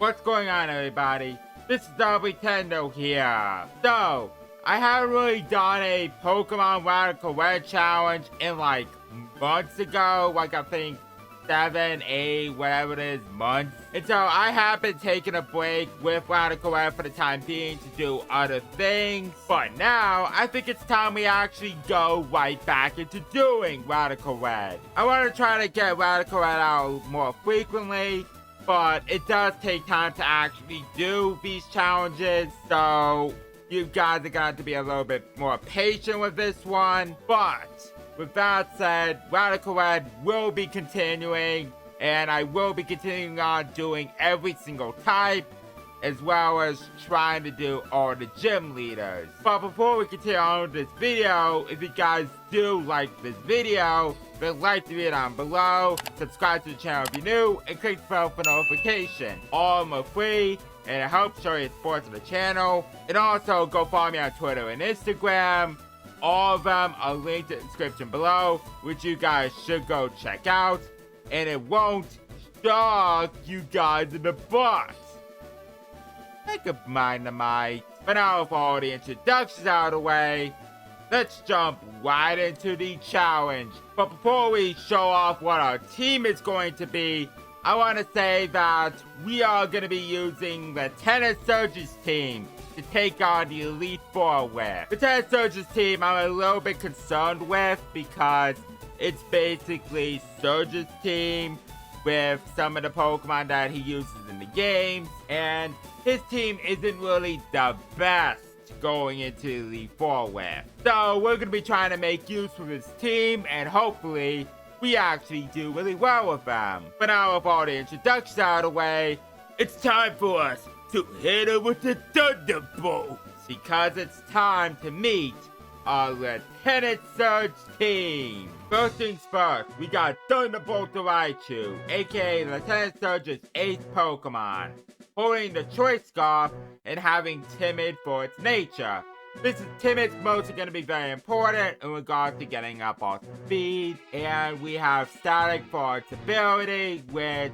What's going on, everybody? This is AubreyTendo here. So, I haven't really done a Pokemon Radical Red challenge in like months ago, like I think 7, 8, whatever it is, months. And so I have been taking a break with Radical Red for the time being to do other things. But now, I think it's time we actually go right back into doing Radical Red. I want to try to get Radical Red out more frequently, but it does take time to actually do these challenges, so you guys are going to have to be a little bit more patient with this one. But with that said, Radical Red will be continuing, and I will be continuing on doing every single type, as well as trying to do all the gym leaders. But before we continue on with this video, if you guys do like this video, then like the video down below, subscribe to the channel if you're new, and click the bell for notification. All of them are free, and it helps show your support to the channel. And also, go follow me on Twitter and Instagram. All of them are linked in the description below, which you guys should go check out. And it won't shock you guys in the butt. Take a mind to might. But now with all the introductions out of the way, let's jump right into the challenge. But before we show off what our team is going to be, I want to say that we are going to be using the Tennis Surge's team to take on the Elite Four with. The Tennis Surge's team I'm a little bit concerned with because it's basically Surge's team with some of the Pokemon that he uses in the games, and his team isn't really the best going into the Elite Four with. So we're going to be trying to make use of his team, and hopefully we actually do really well with them. But now with all the introductions out of the way, it's time for us to hit it with the Thunderbolts, because it's time to meet our Lieutenant Surge team. First things first, we got Thunderbolt the Raichu, aka Lieutenant Surge's 8th Pokemon, holding the Choice Scarf and having Timid for its nature. This is Timid's mostly going to be very important in regards to getting up our speed, and we have Static for its ability, which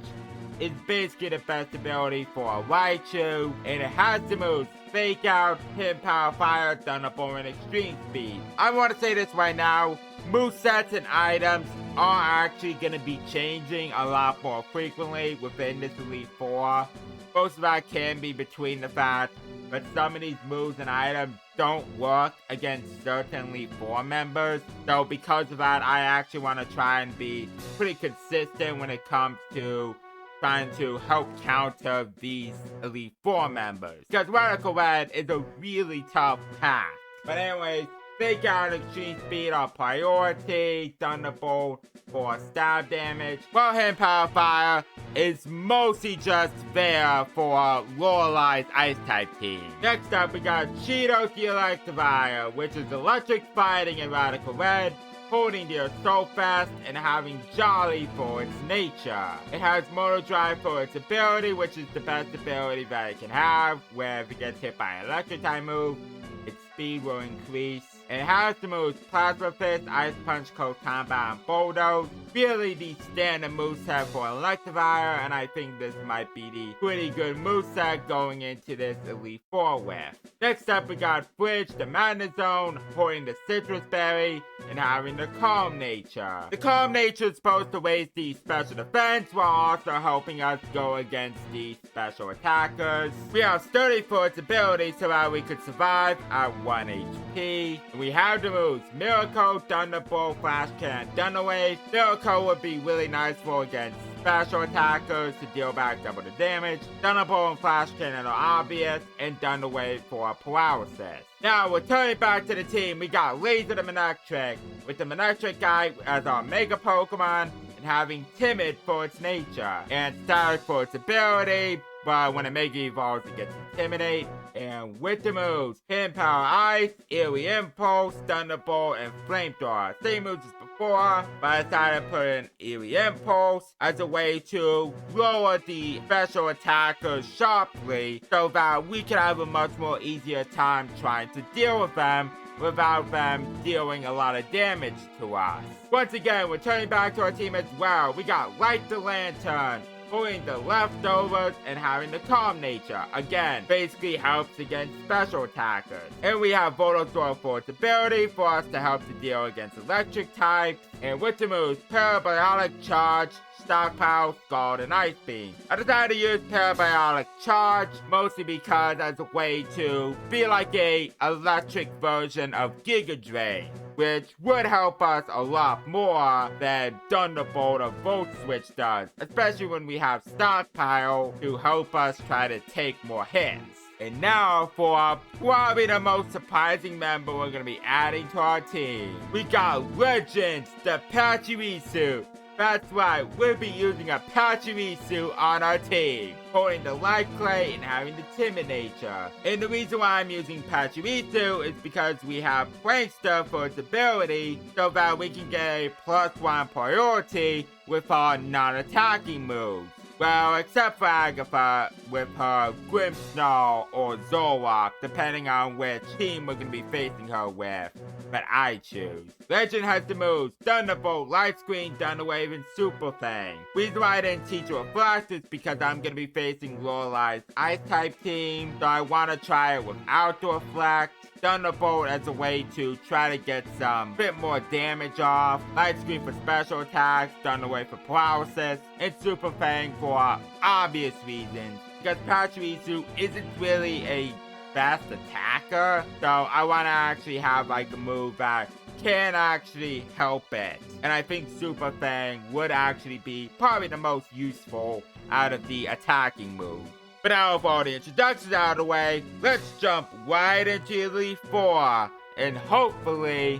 is basically the best ability for a Raichu, and it has the moves Fake Out, Pin Power Fire, Thunderbolt, and Extreme Speed. I want to say this right now, movesets and items are actually going to be changing a lot more frequently within this Elite Four. Most of that can be between the fact that some of these moves and items don't work against certain Elite Four members. So because of that, I actually want to try and be pretty consistent when it comes to trying to help counter these Elite Four members, because Radical Red is a really tough task. But anyways, Fake Out and Extreme Speed are priority. Thunderbolt for stab damage, while Hand Power Fire is mostly just there for Lorelei's Ice-type team. Next up, we got Cheetos the Electivire, which is electric fighting in Radical Red, holding the Assault Vest and having Jolly for its nature. It has Motor Drive for its ability, which is the best ability that it can have, where if it gets hit by an electric type move, its speed will increase. And it has the moves Plasma Fist, Ice Punch, Close Combat, and Bulldoze. Really the standard moveset for Electivire, and I think this might be the pretty good moveset going into this Elite Four with. Next up, we got Bridge, the Madness Zone, holding the Citrus Berry, and having the Calm Nature. The Calm Nature is supposed to raise the special defense while also helping us go against the special attackers. We have Sturdy for its ability so that we could survive at 1 HP. We have the moves Miracle, Thunderbolt, Flash Cannon, Thunder Wave. Miracle would be really nice for against special attackers to deal back double the damage. Thunderbolt and Flash Cannon are obvious, and Thunder Wave for paralysis. Now, we're turning back to the team. We got Laser the Manectric, with the Manectric guy as our Mega Pokemon, and having Timid for its nature, and Static for its ability, but when a Mega evolves, it gets Intimidate. And with the moves, Pin Power Ice, Eerie Impulse, Thunderbolt, and Flamethrower. Same moves as before, but I decided to put in Eerie Impulse as a way to lower the special attackers sharply so that we can have a much more easier time trying to deal with them without them dealing a lot of damage to us. Once again, we're turning back to our team as well. We got Light the Lantern, pulling the leftovers, and having the calm nature. Again, basically helps against special attackers. And we have Voltostorm for its ability for us to help to deal against electric types. And with the moves Parabolic Charge, Stockpile, Scald, and Ice Beam. I decided to use Parabolic Charge mostly because as a way to be like a electric version of Giga Drain, which would help us a lot more than Thunderbolt or Volt Switch does, especially when we have Stockpile to help us try to take more hits. And now for probably the most surprising member we're going to be adding to our team. We got Legends, the Pachirisu. That's right, we'll be using a Pachirisu on our team, holding the Life Clay and having the Timid nature. And the reason why I'm using Pachirisu is because we have Prankster for its ability, so that we can get a +1 priority with our non-attacking moves. Well, except for Agatha with her Grimmsnarl or Zoroark, depending on which team we're going to be facing her with. But I choose. Legend has the moves Thunderbolt, Light Screen, Thunderwave, and Super Fang. Reason why I didn't teach you a Flash is because I'm going to be facing Lorelai's Ice-type team, so I want to try it with Outdoor Flex. Thunderbolt as a way to try to get some bit more damage off, Light Screen for special attacks, Thunderwave for paralysis, and Super Fang for obvious reasons, because Pachirisu isn't really a fast attacker, so I want to actually have like a move that can actually help it, and I think Super Fang would actually be probably the most useful out of the attacking moves. But now with all the introductions out of the way, let's jump right into Elite 4. And hopefully,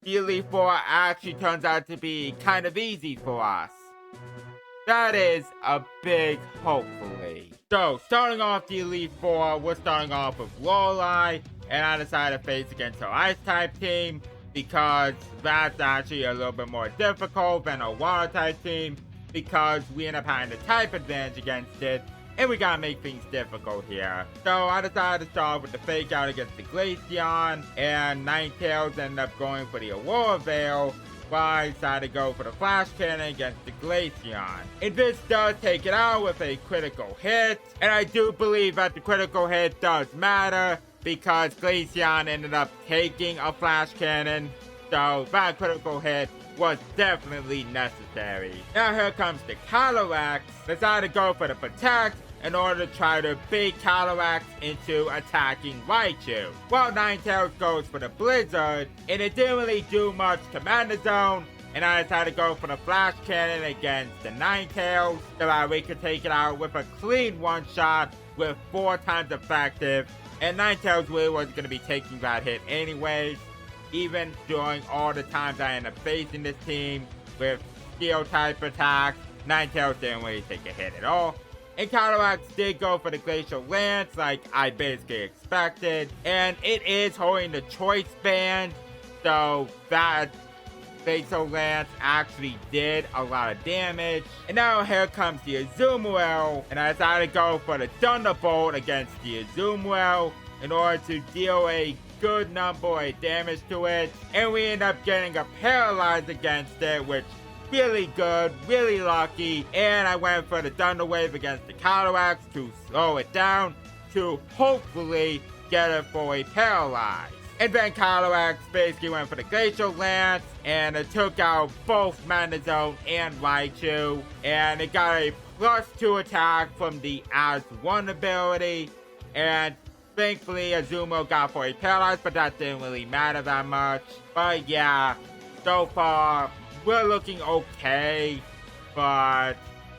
Elite 4 actually turns out to be kind of easy for us. That is a big hopefully. So, starting off the Elite 4, we're starting off with Lorelai. And I decided to face against her Ice-type team, because that's actually a little bit more difficult than a Water-type team, because we end up having the type advantage against it. And we gotta make things difficult here. So I decided to start with the Fake Out against the Glaceon, and Ninetales ended up going for the Aurora Veil, while I decided to go for the Flash Cannon against the Glaceon. And this does take it out with a critical hit, and I do believe that the critical hit does matter, because Glaceon ended up taking a Flash Cannon, so that critical hit was definitely necessary. Now here comes the Calyrex. Decided to go for the Protect in order to try to bait Calyrex into attacking Raichu. While Ninetales goes for the Blizzard, and it didn't really do much to Mana Zone, and I decided to go for the Flash Cannon against the Ninetales, so that we could take it out with a clean one-shot with 4 times effective, and Ninetales really wasn't going to be taking that hit anyways. Even during all the times I ended up facing this team with Steel-type attacks, Ninetales didn't really take a hit at all. And Calyrex did go for the Glacial Lance like I basically expected. And it is holding the Choice Band, so that Glacial Lance actually did a lot of damage. And now here comes the Azumarill, and I decided to go for the Thunderbolt against the Azumarill in order to deal a good number of damage to it, and we end up getting a Paralyze against it, which really good, really lucky, and I went for the Thunder Wave against the Calyrex to slow it down to hopefully get it for a Paralyze. And then Calyrex basically went for the Glacial Lance, and it took out both Mana Zone and Raichu, and it got a +2 attack from the As 1 ability, and thankfully Azumarill got for a Paralyze, but that didn't really matter that much. But yeah, so far, we're looking okay, but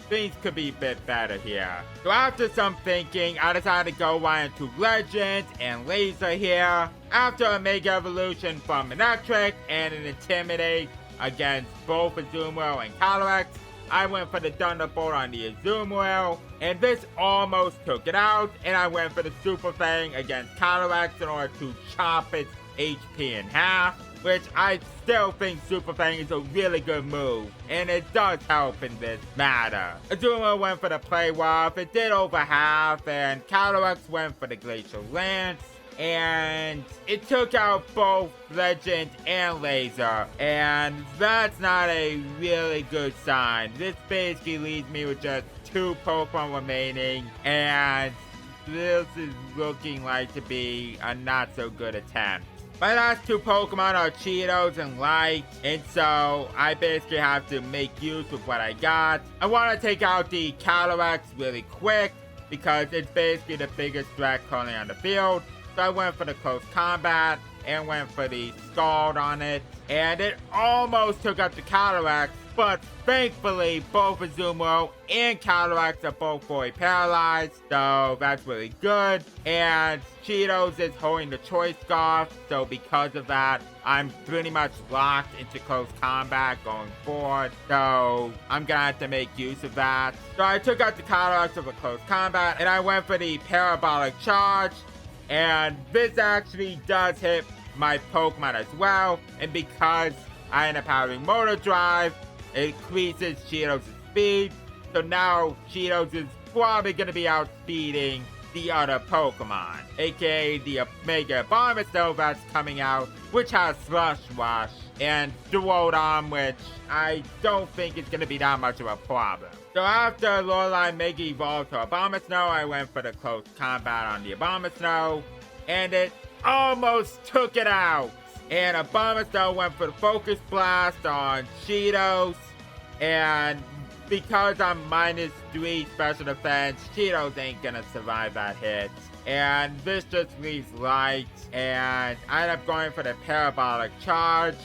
things could be a bit better here. So after some thinking, I decided to go right into Legends and Laser here. After a Mega Evolution from Electric and an Intimidate against both Azumarill and Calyrex, I went for the Thunderbolt on the Azumarill, and this almost took it out, and I went for the Super Fang against Calyrex in order to chop its HP in half, which I still think Super Fang is a really good move, and it does help in this matter. Azumarill went for the Play Rough, it did over half, and Calyrex went for the Glacial Lance, and it took out both Legend and Laser, and that's not a really good sign. This basically leaves me with just 2 Pokemon remaining, and this is looking like to be a not so good attempt. My last 2 Pokemon are Cheetos and Light, and so I basically have to make use of what I got. I want to take out the Calyrex really quick because it's basically the biggest threat currently on the field. So I went for the close combat and went for the Scald on it, and it almost took out the Calyrex, but thankfully both Azumarill and Calyrex are both fully paralyzed, so that's really good. And Cheetos is holding the Choice Scarf, so because of that, I'm pretty much locked into close combat going forward, so I'm gonna have to make use of that. So I took out the Calyrex of a close combat, and I went for the Parabolic Charge, and this actually does hit my Pokemon as well, and because I end up having Motor Drive, it increases Cheetos' speed, so now Cheetos is probably going to be outspeeding the other Pokemon, aka the Mega Abomasnow that's coming out, which has Slush Rush, and Duodam, which I don't think is going to be that much of a problem. So after Lorelei Mega evolved to Abomasnow, I went for the close combat on the Abomasnow, and it almost took it out. And Abomasnow went for the Focus Blast on Cheetos, and because I'm -3 special defense, Cheetos ain't gonna survive that hit. And this just leaves Light, and I end up going for the Parabolic Charge,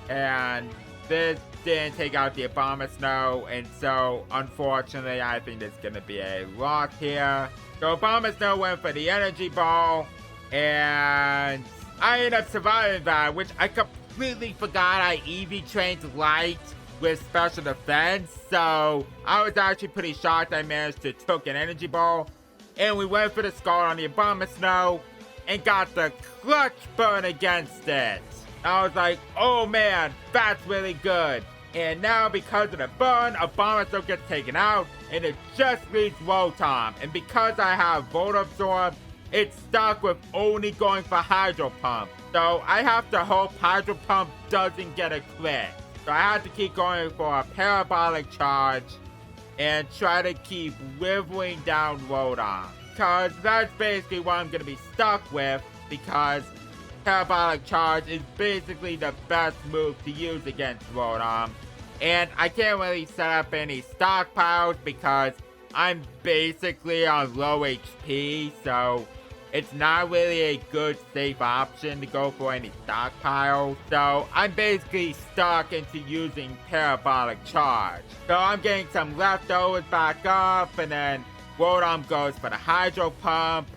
and this didn't take out the Abomasnow, and so unfortunately I think there's gonna be a loss here. So Abomasnow went for the Energy Ball, and I ended up surviving that, which I completely forgot I EV trained Light with special defense, so I was actually pretty shocked I managed to took an Energy Ball, and we went for the Scald on the Abomasnow, and got the Clutch Burn against it. I was like, oh man, that's really good. And now because of the burn, Abomasnow gets taken out, and it just leaves Rotom, and because I have Volt Absorb, it's stuck with only going for Hydro Pump. So I have to hope Hydro Pump doesn't get a crit. So I have to keep going for a Parabolic Charge and try to keep whittling down Rotom, because that's basically what I'm going to be stuck with, because Parabolic Charge is basically the best move to use against Rotom. And I can't really set up any stockpiles because I'm basically on low HP, so it's not really a good safe option to go for any stockpile. So I'm basically stuck into using Parabolic Charge. So I'm getting some leftovers back up, and then Rotom goes for the Hydro Pump,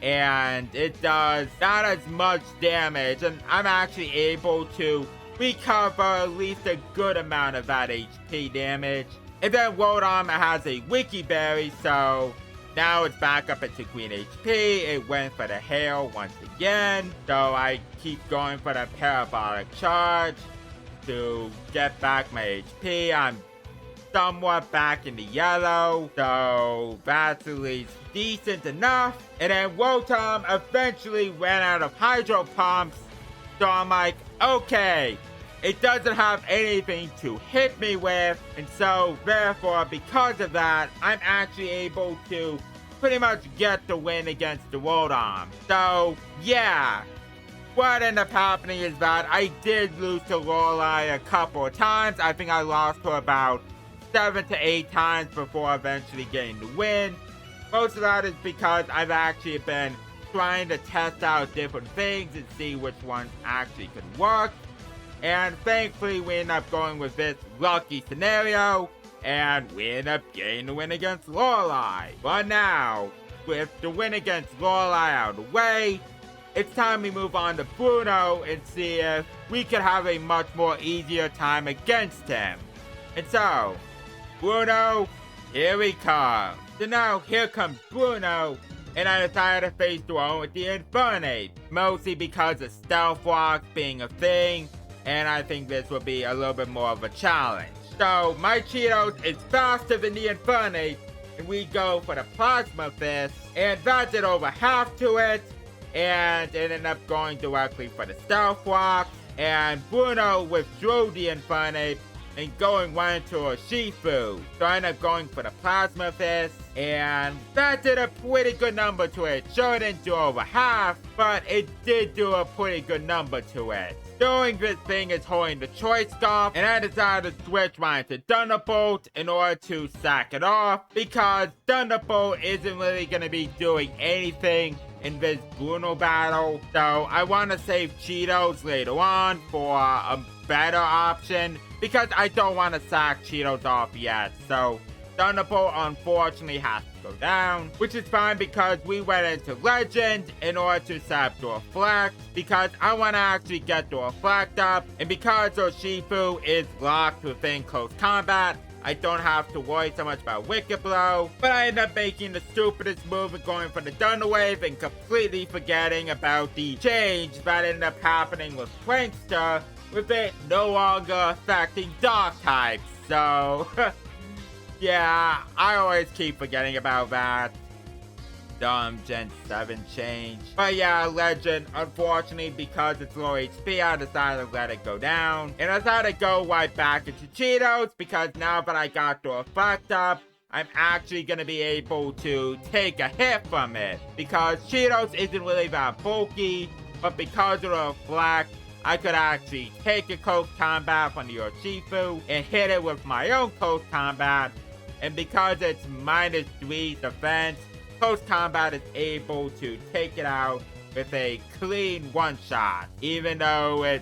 and it does not as much damage, and I'm actually able to recover at least a good amount of that HP damage. And then Rotom has a Wiki Berry, so now it's back up into green HP. It went for the Hail once again, so I keep going for the Parabolic Charge to get back my HP. I'm somewhat back in the yellow, so that's at least decent enough. And then Rotom eventually ran out of Hydro Pumps, so I'm like, okay, it doesn't have anything to hit me with, and so therefore, because of that, I'm actually able to pretty much get the win against the Rotom. So yeah, what ended up happening is that I did lose to Lorelei a couple of times. I think I lost to about 7 to 8 times before eventually getting the win. Most of that is because I've actually been trying to test out different things and see which ones actually could work. And thankfully we end up going with this lucky scenario, and we end up getting the win against Lorelei. But now, with the win against Lorelei out of the way, it's time we move on to Bruno and see if we could have a much more easier time against him. And so, Bruno, here we come. So now here comes Bruno, and I decided to face Dwayne with the Infernape, mostly because of Stealth Rock being a thing, and I think this will be a little bit more of a challenge. So my Cheetos is faster than the Infernape, and we go for the Plasma Fist, and that did over half to it, and it ended up going directly for the Stealth Rock, and Bruno withdrew the Infernape, and going right into a Shifu. So I ended up going for the Plasma Fist, and that did a pretty good number to it. Sure, it didn't do over half, but it did do a pretty good number to it. Doing this thing is holding the Choice Scarf, and I decided to switch mine to Thunderbolt in order to sack it off, because Thunderbolt isn't really going to be doing anything in this Bruno battle. So I want to save Cheetos later on for a better option, because I don't want to sack Cheetos off yet. So Thunderbolt unfortunately has to go down, which is fine because we went into Legend in order to set up Reflect, because I want to actually get the Reflect up, and because Urshifu is locked within close combat, I don't have to worry so much about Wicked Blow. But I end up making the stupidest move and going for the Thunder Wave and completely forgetting about the change that ended up happening with Prankster, with it no longer affecting Dark types. So yeah, I always keep forgetting about that. Dumb Gen 7 change. But yeah, Legend, unfortunately, because it's low HP, I decided to let it go down. And I decided to go right back into Cheetos, because now that I got the Reflect up, I'm actually going to be able to take a hit from it. Because Cheetos isn't really that bulky, but because of the Reflect, I could actually take a close combat from the Urshifu and hit it with my own close combat. And because it's -3 defense, close combat is able to take it out with a clean one-shot, even though it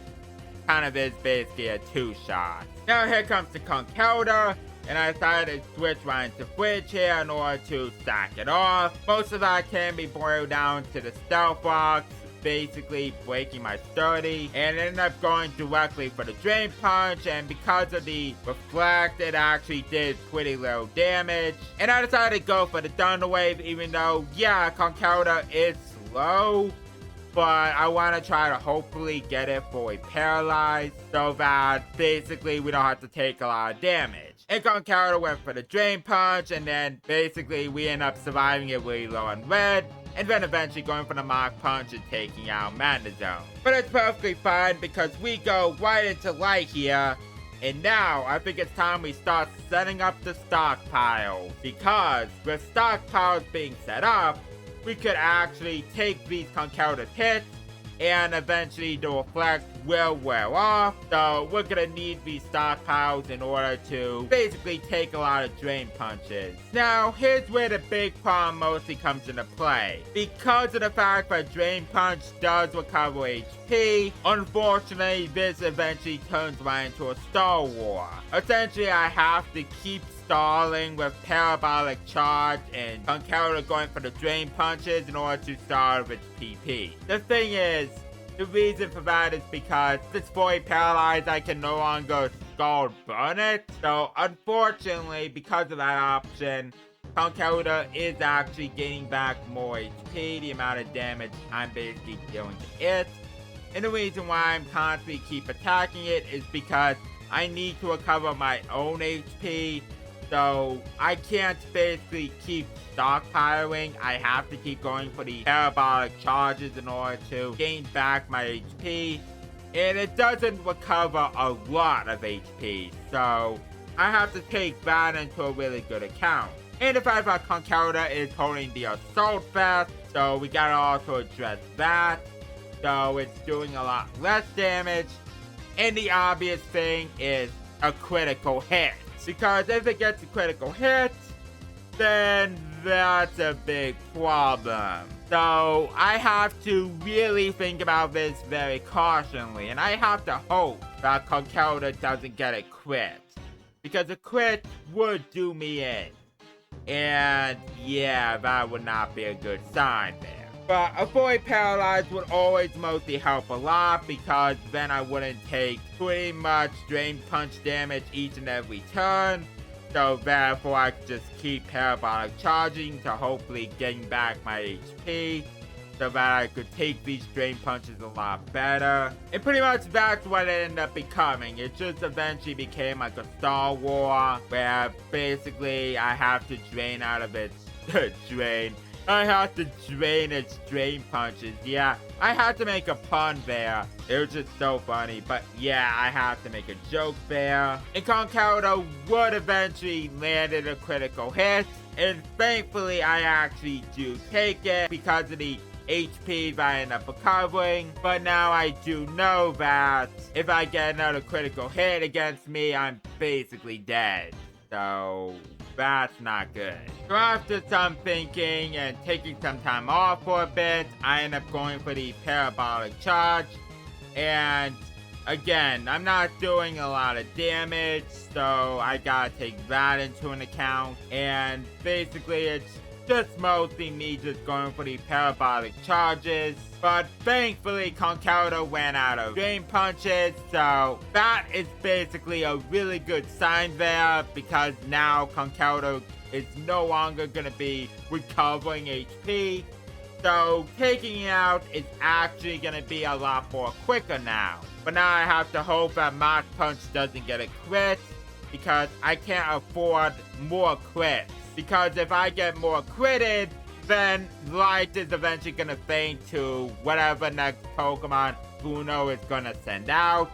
kind of is basically a two-shot. Now here comes the Conkeldurr, and I decided to switch right into Fridge here in order to stack it off. Most of that can be boiled down to the Stealth Rocks, basically breaking my sturdy, and ended up going directly for the Drain Punch, and because of the Reflect, it actually did pretty little damage. And I decided to go for the Thunder Wave, even though, yeah, Conkeldurr is slow, but I want to try to hopefully get it fully paralyzed, so that basically we don't have to take a lot of damage. And Conkeldurr went for the Drain Punch, and then basically we end up surviving it really low on red, and then eventually going for the Mach Punch and taking out Mana Zone. But it's perfectly fine because we go right into light here, and now I think it's time we start setting up the stockpile, because with stockpiles being set up, we could actually take these Conkeldurr hits, and eventually the Reflect will wear off. So we're gonna need these stockpiles in order to basically take a lot of Drain Punches. Now here's where the big problem mostly comes into play. Because of the fact that Drain Punch does recover HP, unfortunately this eventually turns right into a Star War. Essentially I have to keep stalling with Parabolic Charge and Conkeldurr going for the Drain Punches in order to stall its PP. The thing is, the reason for that is because this fully paralyzed, I can no longer Scald Burn it. So unfortunately, because of that option, Conkeldurr is actually gaining back more HP, the amount of damage I'm basically dealing to it. And the reason why I'm constantly keep attacking it is because I need to recover my own HP. So I can't basically keep stockpiling. I have to keep going for the Parabolic Charges in order to gain back my HP. And it doesn't recover a lot of HP. So I have to take that into a really good account. And the fact that Conkeldurr is holding the Assault Vest, so we gotta also address that. So it's doing a lot less damage. And the obvious thing is a critical hit. Because if it gets a critical hit, then that's a big problem. So I have to really think about this very cautiously, and I have to hope that Conkeldurr doesn't get a crit. Because a crit would do me in. And yeah, that would not be a good sign there. But a fully paralyzed would always mostly help a lot, because then I wouldn't take pretty much Drain Punch damage each and every turn. So therefore I could just keep Parabolic Charging to hopefully gain back my HP, so that I could take these Drain Punches a lot better. And pretty much that's what it ended up becoming. It just eventually became like a Star War, where basically I have to drain out of its I have to drain its drain punches. Yeah, I had to make a pun there. It was just so funny. But yeah, I have to make a joke there. And Conkeldurr would eventually land a critical hit. And thankfully, I actually do take it because of the HP that I end up recovering. But now I do know that if I get another critical hit against me, I'm basically dead. So that's not good. So after some thinking and taking some time off for a bit, I end up going for the parabolic charge. And again, I'm not doing a lot of damage, so I gotta take that into an account. And basically it's just mostly me just going for the parabolic charges. But thankfully, Conkeldurr ran out of drain punches, so that is basically a really good sign there, because now Conkeldurr is no longer going to be recovering HP. So taking it out is actually going to be a lot more quicker now. But now I have to hope that Mach Punch doesn't get a crit, because I can't afford more crits. Because if I get more critted, then Light is eventually gonna faint to whatever next Pokemon Bruno is gonna send out.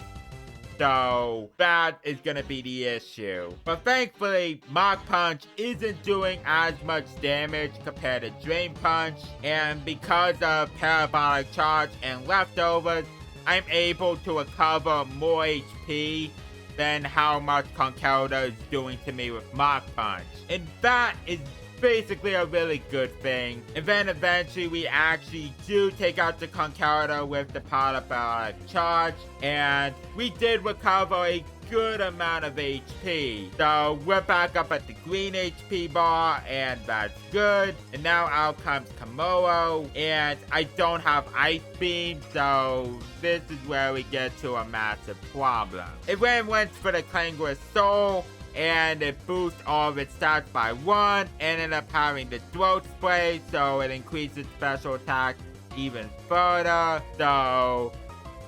So that is gonna be the issue. But thankfully, Mach Punch isn't doing as much damage compared to Drain Punch. And because of Parabolic Charge and Leftovers, I'm able to recover more HP than how much Conkeldurr is doing to me with Mach Punch. And that is basically a really good thing. And then eventually we actually do take out the Conkeldurr with the Parabolic Charge. And we did recover a good amount of HP. So we're back up at the green HP bar, and that's good. And now out comes Kommo-o, and I don't have Ice Beam, so this is where we get to a massive problem. It then went for the Clangorous Soul, and it boosts all of its stats by 1, and ended up having the Throat Spray, so it increases special attack even further. So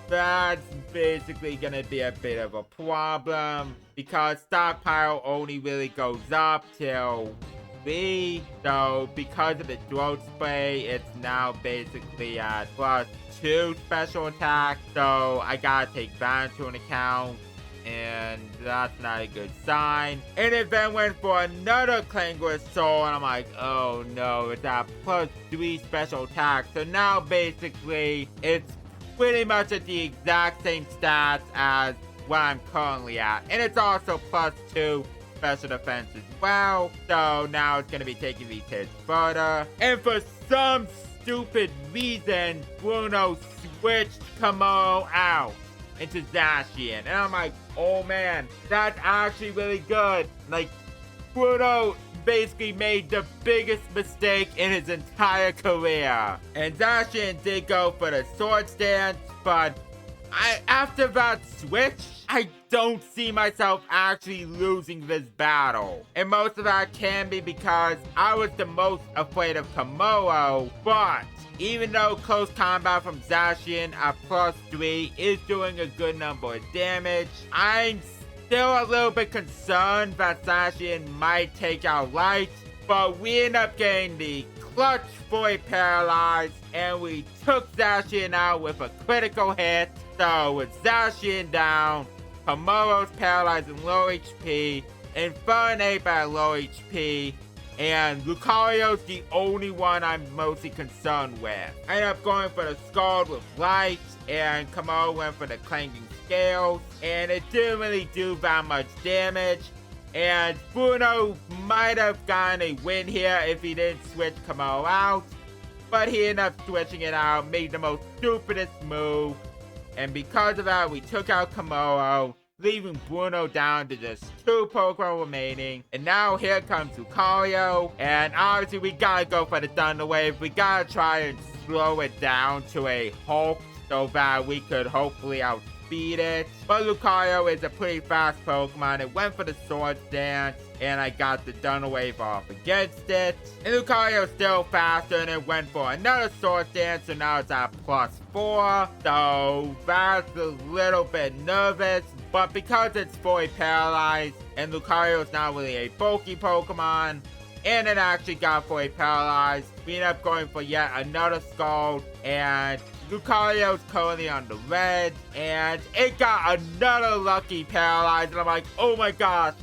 that's basically gonna be a bit of a problem, because stockpile only really goes up till B. So because of the Throat Spray, it's now basically at +2 special attack. So I gotta take that into an account, and that's not a good sign. And it then went for another Clangorous Soul, and I'm like, oh no, it's at +3 special attack. So now basically it's pretty much at the exact same stats as what I'm currently at. And it's also +2 special defense as well. So now it's going to be taking these hits further. And for some stupid reason, Bruno switched Kommo-o out into Zacian. And I'm like, oh man, that's actually really good. Like, Bruno basically made the biggest mistake in his entire career. And Zacian did go for the Sword Stance, but after that switch, I don't see myself actually losing this battle. And most of that can be because I was the most afraid of Kommo-o, but even though close combat from Zacian at +3 is doing a good number of damage, I'm still a little bit concerned that Zacian might take out Light, but we end up getting the clutch Fully Paralyzed, and we took Zacian out with a critical hit. So with Zacian down, Kommo-o's paralyzed and low HP, Infernape at low HP, and Lucario's the only one I'm mostly concerned with. I ended up going for the Scald with Light, and Kommo-o went for the Clanging Scales, and it didn't really do that much damage. And Bruno might have gotten a win here if he didn't switch Kommo-o out, but he ended up switching it out, made the most stupidest move, and because of that, we took out Kommo-o, leaving Bruno down to just 2 Pokemon remaining. And now here comes Lucario, and obviously we gotta go for the Thunder Wave. We gotta try and slow it down to a halt so that we could hopefully outspeed it. But Lucario is a pretty fast Pokemon. It went for the Sword Dance, and I got the Thunder Wave off against it. And Lucario's still faster, and it went for another Sword Dance, so now it's at +4. So that's a little bit nervous, but because it's fully paralyzed, and Lucario is not really a bulky Pokemon, and it actually got fully paralyzed. We ended up going for yet another Scald, and Lucario's currently on the red, and it got another lucky paralyzed, and I'm like, oh my gosh,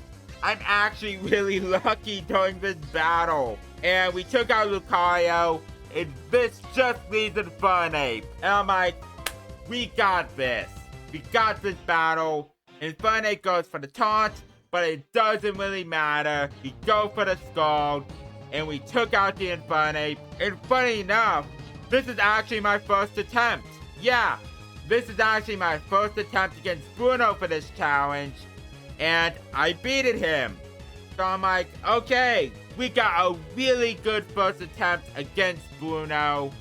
I'm actually really lucky during this battle. And we took out Lucario, and this just leaves Infernape. And I'm like, we got this. We got this battle. Infernape goes for the taunt, but it doesn't really matter. We go for the Scald, and we took out the Infernape. And funny enough, this is actually my first attempt. Yeah, this is actually my first attempt against Bruno for this challenge. And I beated him. So I'm like, okay, we got a really good first attempt against Bruno.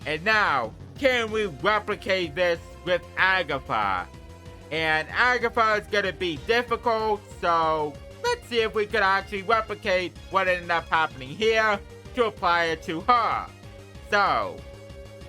And now, can we replicate this with Agatha? And Agatha is going to be difficult, so let's see if we could actually replicate what ended up happening here to apply it to her. So,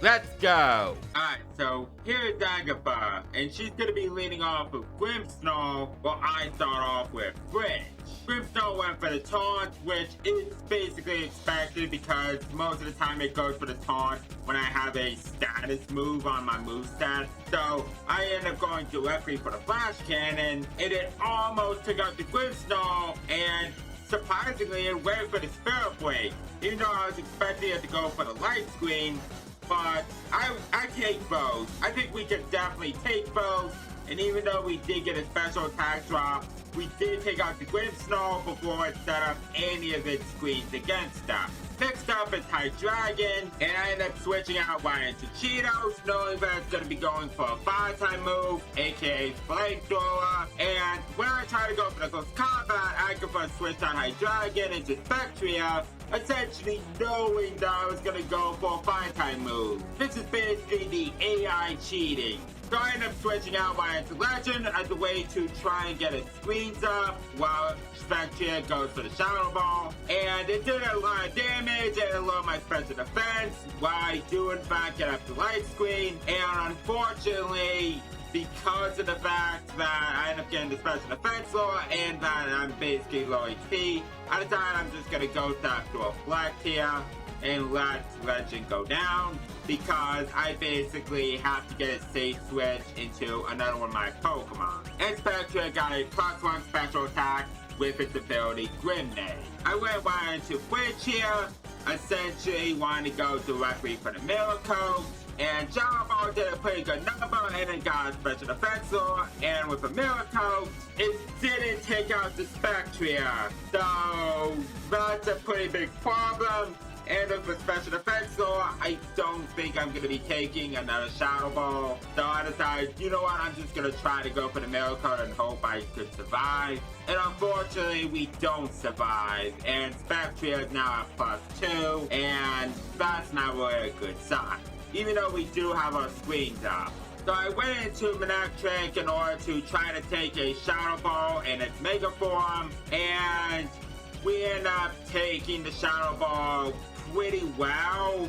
let's go. Alright, so here's Agatha, and she's going to be leading off with Grimmsnarl, while I start off with Bridge. Grimmsnarl went for the taunt, which is basically expected because most of the time it goes for the taunt when I have a status move on my moveset. So I end up going directly for the Flash Cannon, and it almost took out the Grimmsnarl, and surprisingly it went for the Spirit Blade. Even though I was expecting it to go for the Light Screen, but I take both. I think we can definitely take both. And even though we did get a special attack drop, we did take out the Grimmsnarl before it set up any of its screens against us. Next up is Hydreigon, and I end up switching out Ryan to Cheetos, knowing that it's going to be going for a fire-type move, aka Flamethrower. And when I try to go for the close combat, I can first switch out Hydreigon into Spectria, essentially knowing that I was going to go for a fire-type move. This is basically the AI cheating. So I end up switching out my Legend as a way to try and get his screens up while Spectria goes for the Shadow Ball. And it did a lot of damage and it lowered my special defense while I do in fact get up the light screen. And unfortunately, because of the fact that I end up getting the special defense lower and that I'm basically low HP, I decided I'm just going to go back to Reflect here and let Legend go down, because I basically have to get a safe switch into another one of my Pokemon. And Spectria got a +1 special attack with its ability Grenade. I went right into Bridge here, essentially wanting to go directly for the Miracle. And Shadow Ball did a pretty good number and it got a special defense law, and with a Miracle, it didn't take out the Spectria. So that's a pretty big problem. And with a special defense law, I don't think I'm going to be taking another Shadow Ball. So I decided, you know what, I'm just going to try to go for the Miracle and hope I could survive. And unfortunately, we don't survive. And Spectria is now at +2, and that's not really a good sign, even though we do have our screens up. So I went into Manectric in order to try to take a Shadow Ball in its Mega Form, and we end up taking the Shadow Ball pretty well,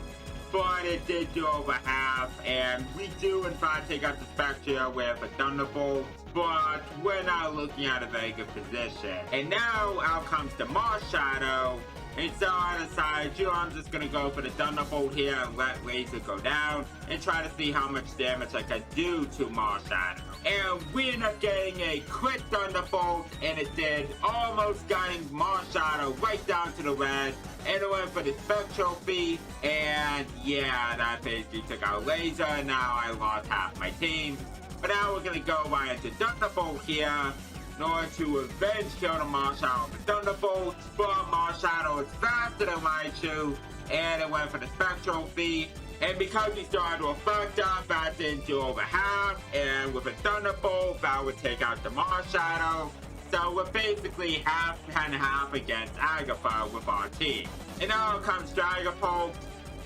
but it did do over half, and we do in fact take out the Spectria with a Thunderbolt, but we're not looking at a very good position. And now out comes the Marshadow, and so I decided, you know, I'm just gonna go for the Thunderbolt here and let Laser go down and try to see how much damage I can do to Marshadow. And we ended up getting a crit Thunderbolt, and it did, almost getting Marshadow right down to the red. And it went for the Spectral Feat, and yeah, that basically took out Laser, and now I lost half my team. But now we're gonna go right into Thunderbolt here in order to avenge kill the Marshadow with the Thunderbolt. But Marshadow is faster than Raichu, and it went for the Spectral Feat. And because we still had to affect up, that didn't do over half, and with a Thunderbolt, that would take out the Marshadow. So we're basically half and half against Agatha with our team. And now comes Dragapult,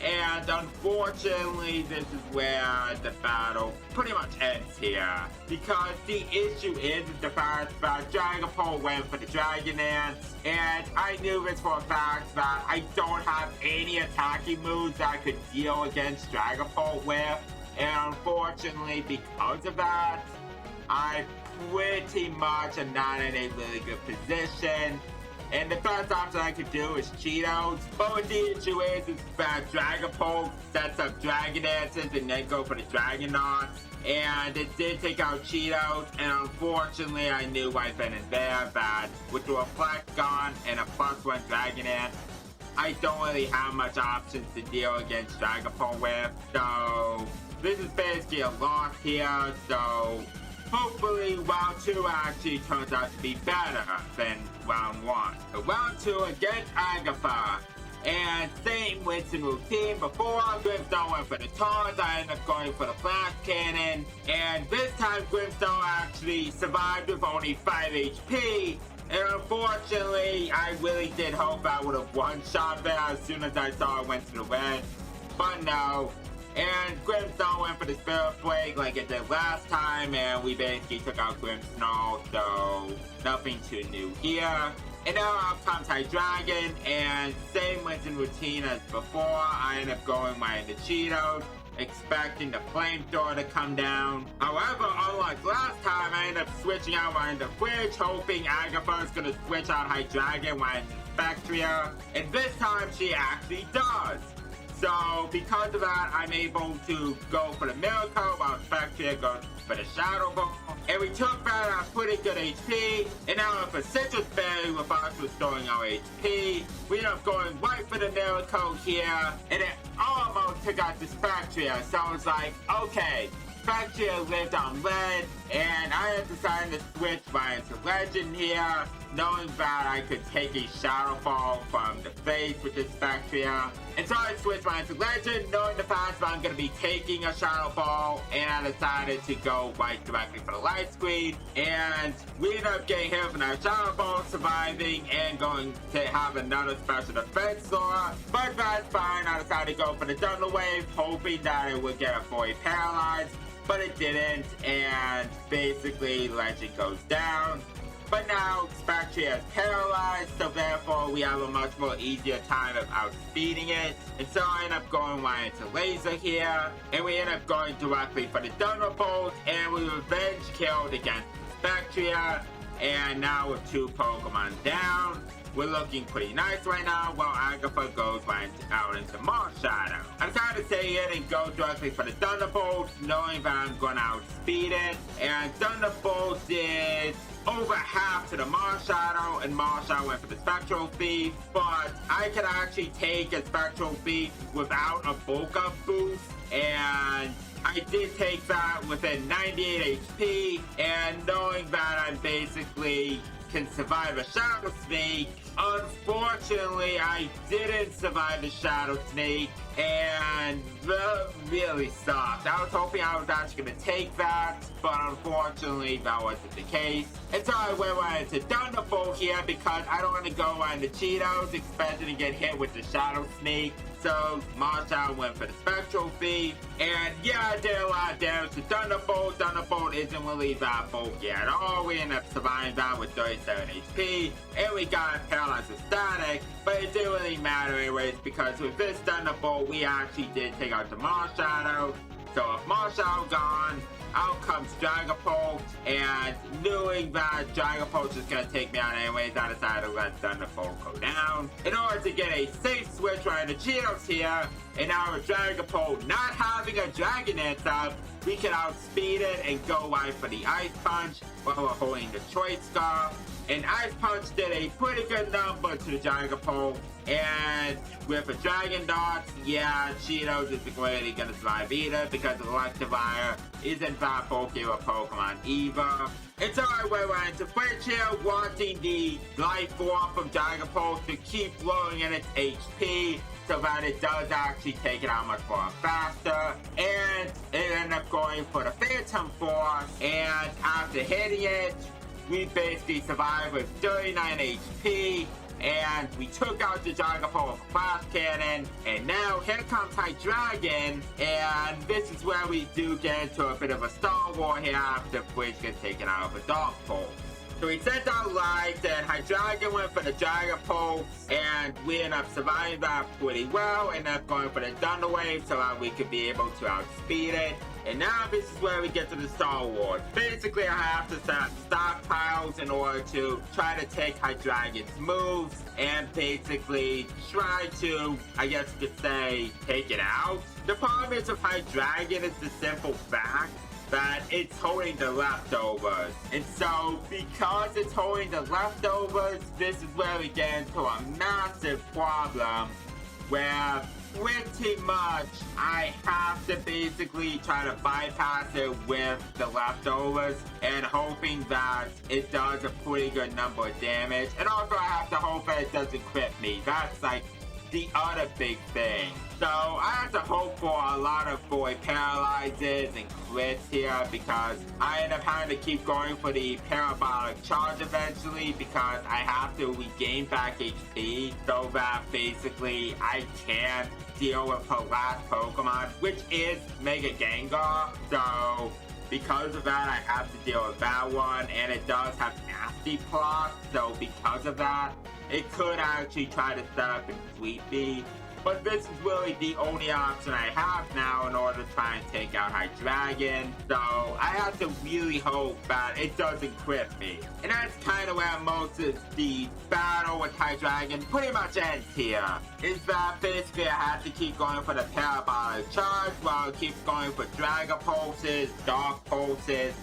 and unfortunately this is where the battle pretty much ends here. Because the issue is the fact that Dragapult went for the Dragonance, and I knew this for a fact that I don't have any attacking moves that I could deal against Dragapult with. And unfortunately, because of that, I pretty much am not in a really good position. And the best option I could do is Cheetos. But what the issue is that Dragapult sets up Dragon Dances and then go for the Dragon Knots. And it did take out Cheetos, and unfortunately I knew right then and there that with the Reflect gone and a +1 Dragon Dance, I don't really have much options to deal against Dragapult with. So this is basically a loss here, so hopefully round 2 actually turns out to be better than round 1. So round 2 against Agatha. And same Winston routine before, Grimstone went for the taunt, I ended up going for the flash cannon, and this time Grimstone actually survived with only 5 HP, and unfortunately, I really did hope I would have one-shot there as soon as I saw it went to the red, but no. And Grimstone went for the Spirit Flake like it did last time, and we basically took out Grimmsnarl, so nothing too new here. And now out comes Hydreigon, and same Winston routine as before. I end up going right into Cheetos, expecting the Flamethrower to come down. However, unlike last time, I end up switching out right into Fridge, hoping Agatha is going to switch out Hydreigon right into Spectria. And this time, she actually does. So, because of that, I'm able to go for the Miracle while Spectria goes for the Shadow Ball. And we took that at pretty good HP. And now for Citrus Berry with us restoring our HP. We end up going right for the Miracle here. And it almost took out the Spectria. So I was like, okay, Spectria lived on red. And I had decided to switch right into Legend here, knowing that I could take a Shadow Fall from the face with this Spectria. And so I switched right into Legend, knowing the fact that I'm going to be taking a Shadow Fall, and I decided to go right directly for the Light Screen. And we ended up getting hit from that Shadow Fall, surviving, and going to have another special defense Sora. But that's fine, I decided to go for the Thunder Wave, hoping that it would get a fully paralyzed. But it didn't, and basically Legend goes down. But now Spectria is paralyzed, so therefore we have a much more easier time of outspeeding it. And so I end up going right into Laser here, and we end up going directly for the Thunderbolt, and we revenge killed against Spectria. And now with 2 Pokemon down, we're looking pretty nice right now, while Agatha goes right out into Marshadow. I'm trying to stay in and go directly for the Thunderbolt, knowing that I'm going to outspeed it. And Thunderbolt did over half to the Marshadow, and Marshadow went for the Spectral Thief. But I could actually take a Spectral Thief without a bulk up boost, and I did take that within 98 HP, and knowing that I'm basically can survive a Shadow Sneak. Unfortunately, I didn't survive the Shadow Sneak, and that really sucked. I was hoping I was actually going to take that, but unfortunately, that wasn't the case. And so I went right into Thunderbolt here because I don't want to go right into Cheetos, expecting to get hit with the Shadow Sneak. So Marshadow went for the Spectral Thief, and yeah, I did a lot of damage to Thunderbolt. Thunderbolt isn't really that bulky at all. We ended up surviving that with 37 HP, and we got paralyzed with Static, but it didn't really matter anyways, because with this Thunderbolt, we actually did take out the Marshadow. So if Marshadow gone, out comes Dragapult, and knowing that Dragapult is going to take me out anyways, I decided to let Thunderbolt go down in order to get a safe switch right into Cheetos here. And now with Dragapult not having a Dragon Dance up, we can outspeed it and go right for the Ice Punch while we're holding the Choice Scarf. And Ice Punch did a pretty good number to the Dragapult. And with a Dragon Dart, yeah, Cheetos isn't really going to survive either because Electivire isn't that bulky of a Pokemon either. And so I went right into Fridge here, wanting the Life Form from Dragapult to keep lowering in its HP so that it does actually take it out much more faster. And it ended up going for the Phantom Force, and after hitting it, we basically survived with 39 HP. And we took out the Dragapult with a Flash Cannon, and now here comes Hydreigon, and this is where we do get into a bit of a Star War here after Fridge gets taken out of a Dark Pulse. So we sent out Light, and Hydreigon went for the Dragapult, and we ended up surviving that pretty well, ended up going for the Thunder Wave so that we could be able to outspeed it. And now this is where we get to the Star Wars. Basically, I have to set stockpiles in order to try to take Hydreigon's moves and basically try to, I guess you could say, take it out. The problem is with Hydreigon is the simple fact that it's holding the leftovers. And so, because it's holding the leftovers, this is where we get into a massive problem where pretty much I have to basically try to bypass it with the leftovers and hoping that it does a pretty good number of damage. And also I have to hope that it doesn't crit me. That's like the other big thing. So I have to hope for a lot of void paralyzes and crits here because I end up having to keep going for the parabolic charge eventually because I have to regain back HP so that basically I can deal with her last Pokemon, which is Mega Gengar. So because of that, I have to deal with that one, and it does have nasty plots, so because of that, it could actually try to set up and sweep me. But this is really the only option I have now in order to try and take out Hydreigon. So I have to really hope that it doesn't crit me. And that's kind of where most of the battle with Hydreigon pretty much ends here. Is that basically I have to keep going for the parabolic charge while it keeps going for Dragon Pulses, Dark Pulses.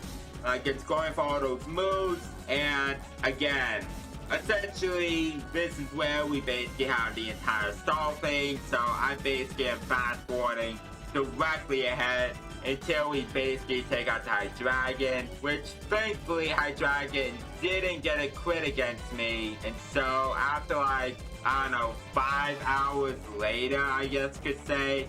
Like it's going for all those moves. And again, essentially, this is where we basically have the entire stall thing, so I basically am fast forwarding directly ahead until we basically take out the Hydreigon, which thankfully Hydreigon didn't get a crit against me, and so after like, I don't know, 5 hours later, I guess you could say,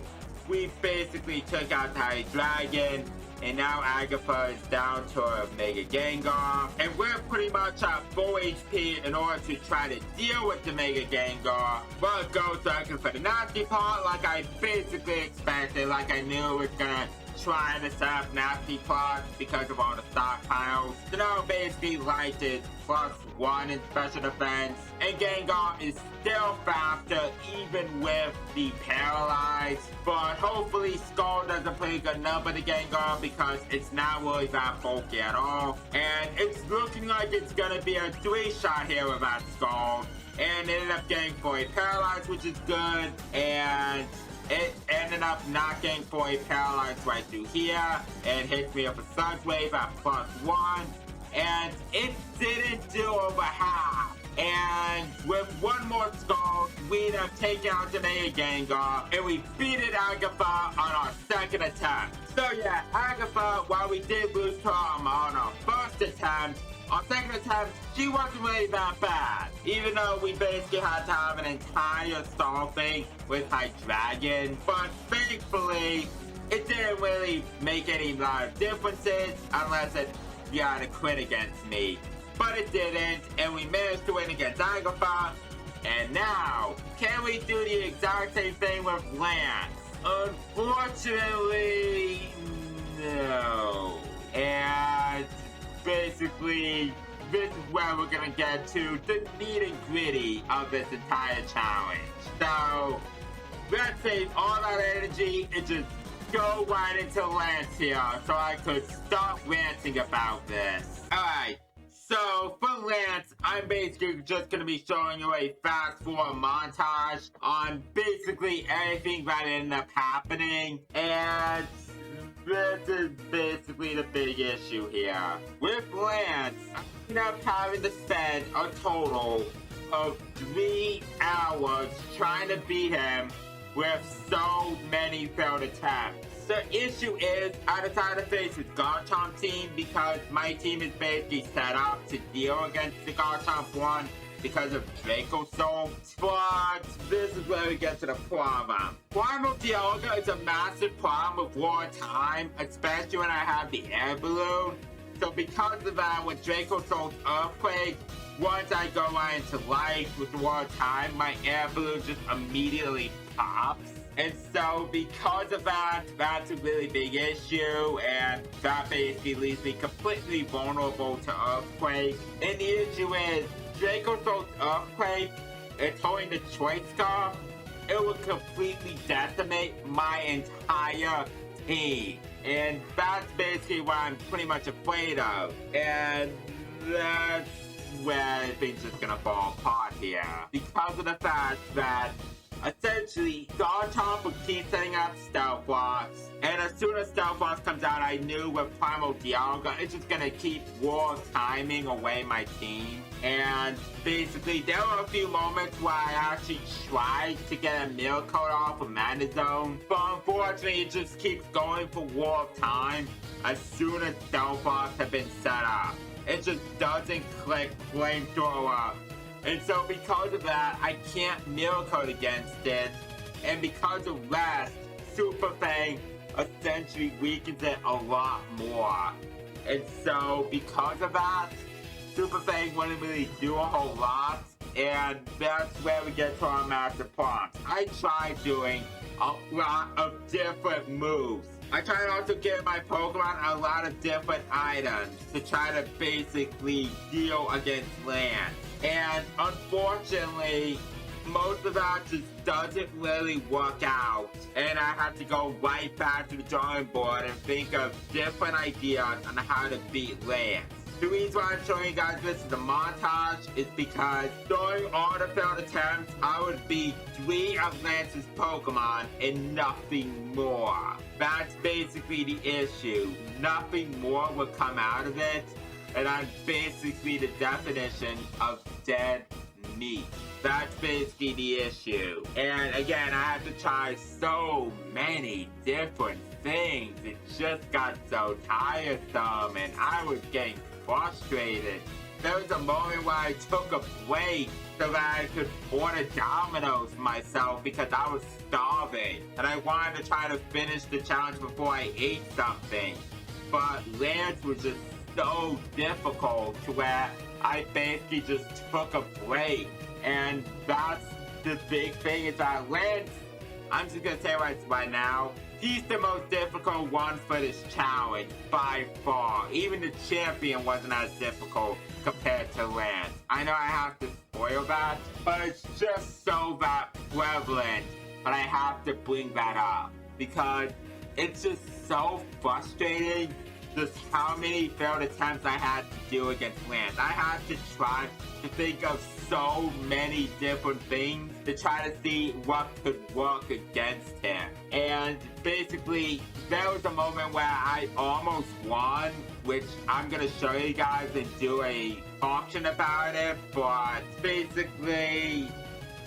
we basically took out the Hydreigon. And now Agatha is down to a Mega Gengar. And we're pretty much at full HP in order to try to deal with the Mega Gengar. Well, it goes looking for the nasty part like I basically expected. Like I knew it was gonna try to set up nasty plots because of all the stockpiles. So now basically Light is +1 in special defense. And Gengar is still faster even with the paralyzed. But hopefully Skull does a pretty good number to Gengar because it's not really that bulky at all. And it's looking like it's gonna be a 3-shot here with that Skull. And it ended up getting fully paralyzed, which is good. And it ended up not getting fully paralyzed right through here. And hits me up a Sun's Wave at +1. And it didn't do over half. And with one more Skull, we end up taking out the Mega Gengar, and we beat it Agatha on our second attempt. So yeah, Agatha, while we did lose to her on our first attempt, our second attempt, she wasn't really that bad. Even though we basically had to have an entire stall thing with Hydreigon. But thankfully, it didn't really make any lot of differences unless it got a crit against me. But it didn't, and we managed to win against Agatha. And now, can we do the exact same thing with Lance? Unfortunately, no. And basically, this is where we're gonna get to the nitty gritty of this entire challenge. So, let's save all that energy and just go right into Lance here so I could stop ranting about this. Alright. So, for Lance, I'm basically just going to be showing you a fast-forward montage on basically everything that ended up happening, and this is basically the big issue here. With Lance, I ended up having to spend a total of 3 hours trying to beat him with so many failed attempts. The issue is, I decided to face his Garchomp team because my team is basically set up to deal against the Garchomp one because of Draco Soul. But this is where we get to the problem. Primal Dialga is a massive problem with War Time, especially when I have the air balloon. So because of that, with Draco Soul's Earthquake, once I go right into life with the War Time, my air balloon just immediately pops. And so, because of that, that's a really big issue, and that basically leaves me completely vulnerable to Earthquake. And the issue is, Draco Soul's Earthquake, it's holding the Choice Scarf, it would completely decimate my entire team. And that's basically what I'm pretty much afraid of. And that's where things just gonna fall apart here. Because of the fact that essentially, Garchomp would keep setting up Stealth Locks, and as soon as Stealth Locks comes out, I knew with Primal Dialga, it's just gonna keep war timing away my team. And basically, there were a few moments where I actually tried to get a Meal Coat off of Mana Zone, but unfortunately, it just keeps going for war of time as soon as Stealth Locks have been set up. It just doesn't click Flamethrower. And so because of that, I can't Meal Coat against it. And because of rest, Super Fang essentially weakens it a lot more. And so because of that, Super Fang wouldn't really do a whole lot. And that's where we get to our master prompts. I tried doing a lot of different moves. I try to also give my Pokemon a lot of different items to try to basically deal against land. And unfortunately, most of that just doesn't really work out. And I have to go right back to the drawing board and think of different ideas on how to beat Lance. The reason why I'm showing you guys this is a montage is because during all the failed attempts, I would beat 3 of Lance's Pokemon and nothing more. That's basically the issue. Nothing more would come out of it. And I'm basically the definition of dead meat. That's basically the issue. And again, I had to try so many different things. It just got so tiresome and I was getting frustrated. There was a moment where I took a break so that I could order Domino's myself because I was starving. And I wanted to try to finish the challenge before I ate something. But Lance was just so difficult to where I basically just took a break. And that's the big thing is that Lance, I'm just gonna say right now, he's the most difficult one for this challenge by far. Even the champion wasn't as difficult compared to Lance. I know I have to spoil that, but it's just so that prevalent. But I have to bring that up because it's just so frustrating just how many failed attempts I had to do against Lance. I had to try to think of so many different things to try to see what could work against him. And basically, there was a moment where I almost won, which I'm gonna show you guys and do a auction about it, but basically,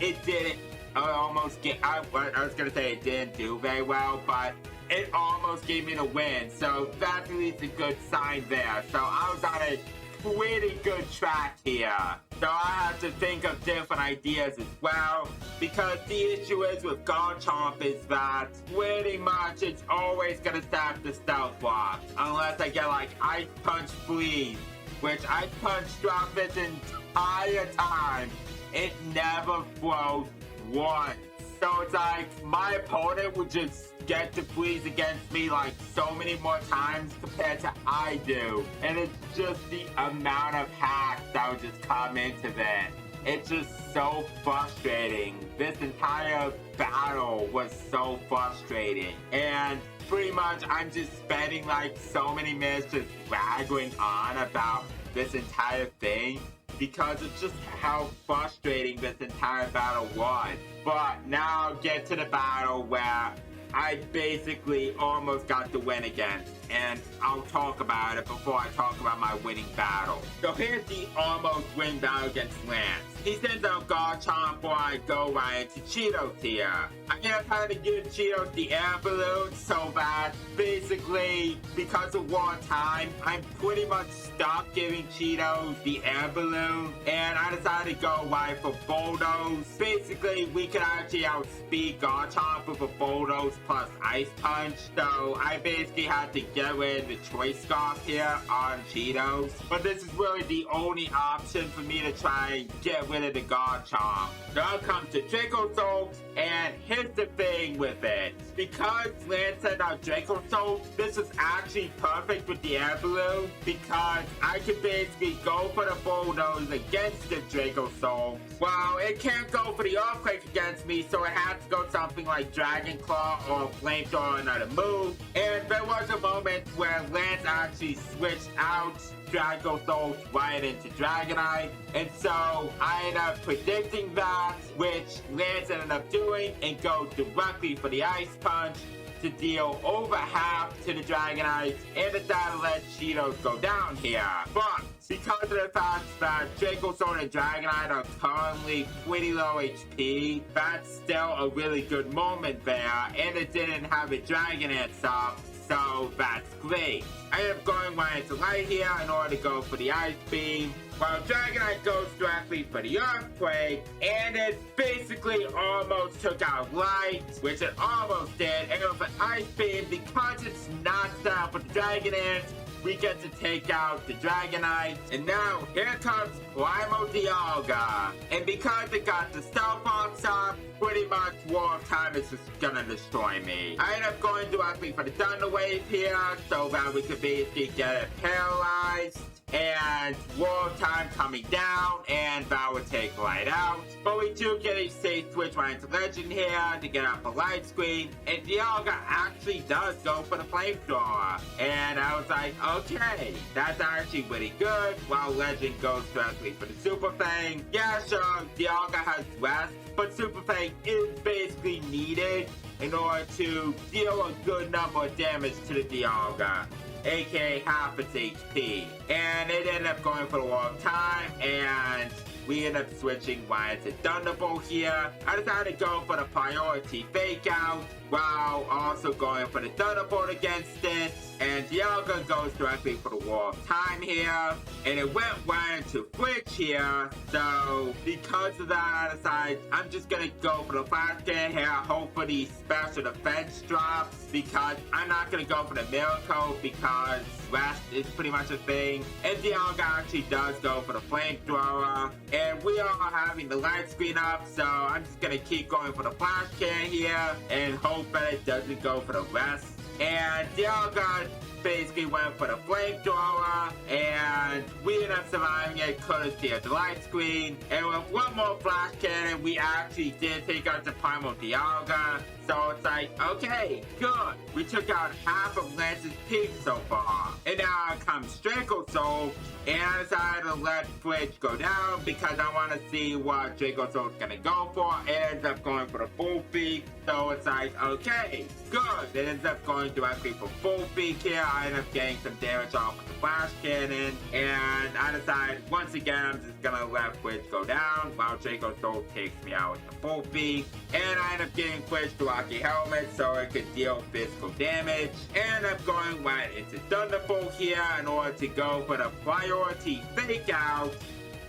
it didn't almost get, I was gonna say it didn't do very well, but it almost gave me the win, so that's at least a good sign there. So I was on a pretty good track here. So I have to think of different ideas as well, because the issue is with Garchomp is that pretty much it's always gonna stack the Stealth Lock, unless I get like Ice Punch Freeze, which Ice Punch throughout this entire time, it never froze once. So it's like my opponent would just get to freeze against me like so many more times compared to I do. And it's just the amount of hacks that would just come into that. It's just so frustrating. This entire battle was so frustrating. And pretty much I'm just spending like so many minutes just ragging on about this entire thing, because it's just how frustrating this entire battle was. But now I'll get to the battle where I basically almost got the win against, and I'll talk about it before I talk about my winning battle. So here's the almost win battle against Lance. He sends out Garchomp before I go right into Cheetos here. I end up having to give Cheetos the air balloon so bad. Basically, because of war time, I'm pretty much stopped giving Cheetos the air balloon, and I decided to go right for Bulldoze. Basically, we could actually outspeed Garchomp with a Bulldoze plus Ice Punch, so I basically had to get rid of the Choice Scarf here on Cheetos. But this is really the only option for me to try and get rid of the Garchomp. Now comes to Dracozolt, and here's the thing with it. Because Lance sent out Dracozolt, this is actually perfect with the air balloon because I could basically go for the bulldoze against the Draco Soul. Well, it can't go for the earthquake against me, so it has to go something like Dragon Claw or Flamethrower or another move. And there was a moment where Lance actually switched out Draco Soul right into Dragonite, and so I ended up predicting that, which Lance ended up doing, and go directly for the Ice Punch to deal over half to the Dragonite, and decided to let Cheetos go down here. But because of the fact that Draco Soul and Dragonite are currently pretty low HP, that's still a really good moment there, and it didn't have a Dragonite up, so that's great. I end up going right into Light here in order to go for the Ice Beam, while Dragonite goes directly for the Earthquake, and it basically almost took out Light, which it almost did, and with an Ice Beam, because it's not set with the Dragonite, we get to take out the Dragonite, and now here comes Primal Dialga, and because it got the Stealth Box up, pretty much War of Time is just gonna destroy me. I end up going directly for the Thunder Wave here, so that we could basically get it paralyzed, and War of Time coming down, and that would take Light out. But we do get a safe switch right into Legend here to get out the Light Screen, and Dialga actually does go for the Flamethrower. And I was like, okay, that's actually pretty good, while Legend goes directly for the Super Fang. Yeah, sure, Dialga has rest, but Super Fang is basically needed in order to deal a good number of damage to the Dialga, aka half its HP. And it ended up going for the War of Time, and we end up switching right to Thunderbolt here. I decided to go for the Priority Fake Out, while also going for the Thunderbolt against it. And Dialga goes directly for the War of Time here, and it went right into Flinch here. So because of that, I decided I'm just gonna go for the Flash Cannon here, hope for the special defense drops, because I'm not gonna go for the Miracle because rest is pretty much a thing. And Dialga actually does go for the Flamethrower, and we are having the Light Screen up, so I'm just gonna keep going for the Flash Cannon here and hope that it doesn't go for the rest. And Dialga basically went for the Flamethrower, and we ended up surviving it courtesy of the Light Screen. And with one more Flash Cannon, we actually did take out the Primal Dialga. So it's like, okay, good. We took out half of Lance's peak so far. And now comes Draco Soul, and I decided to let Fridge go down because I want to see what Draco Soul's gonna go for. It ends up going for the full peak. So it's like, okay, good. It ends up going directly for full peak here. I end up getting some damage off with the Flash Cannon, and I decided once again I'm just gonna let Fridge go down while Draco Soul takes me out with the full peak. And I end up getting Fridge to Rocky Helmet so it could deal physical damage. And I'm going right into Thunderbolt here in order to go for the Priority Fake Out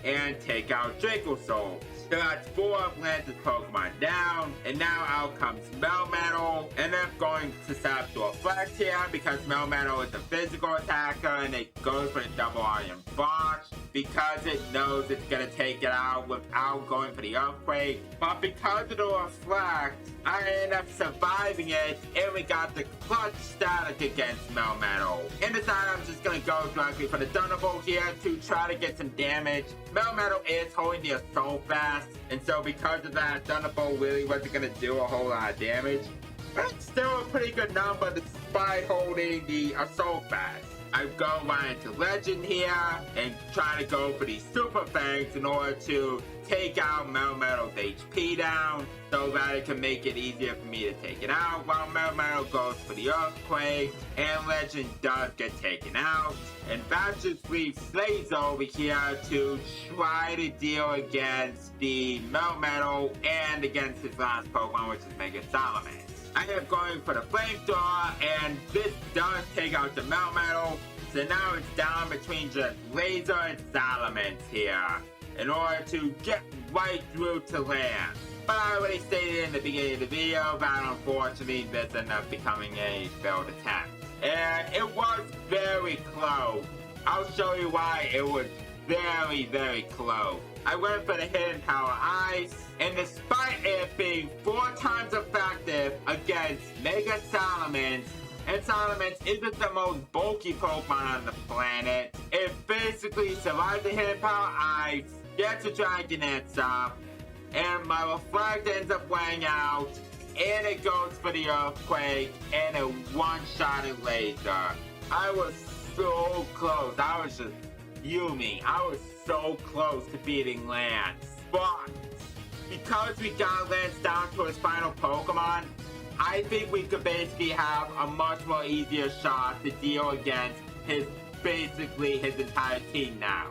and take out Draco Soul. So that's 4 of Lance's Pokemon down, and now out comes Melmetal, and I'm going to set up to Reflect here because Melmetal is a physical attacker and it goes for the Double Iron Bosch because it knows it's gonna take it out without going for the Earthquake. But because of the Reflect, I end up surviving it, and we got the clutch static against Melmetal. And decided I'm just gonna go directly for the Thunderbolt here to try to get some damage. Melmetal is holding the Assault Fast, and so because of that, Thunderbolt really wasn't gonna do a whole lot of damage. But it's still a pretty good number despite holding the Assault Fast. I go right into Legend here and try to go for these Super Fangs in order to take out Melmetal's HP down so that it can make it easier for me to take it out, while Melmetal goes for the Earthquake, and Legend does get taken out. And that just leaves Slaze over here to try to deal against the Melmetal and against his last Pokemon, which is Mega Salamence. I end up going for the Flamethrower, and this does take out the Melmetal, so now it's down between just Laser and Salamence here in order to get right through to land. But I already stated in the beginning of the video that unfortunately this ended up becoming a failed attempt. And it was very close. I'll show you why it was very, very close. I went for the Hidden Power Ice, and despite it being 4 times effective against Mega Salamence, And Salamence isn't the most bulky Pokemon on the planet. It basically survives the hit power ice, gets a Dragon Answer, and my Reflect ends up wearing out, and it goes for the Earthquake, and a one-shotted Laser. I was so close. I was just fuming. I was so close to beating Lance. But because we got Lance down to his final Pokemon, I think we could basically have a much more easier shot to deal against basically his entire team now.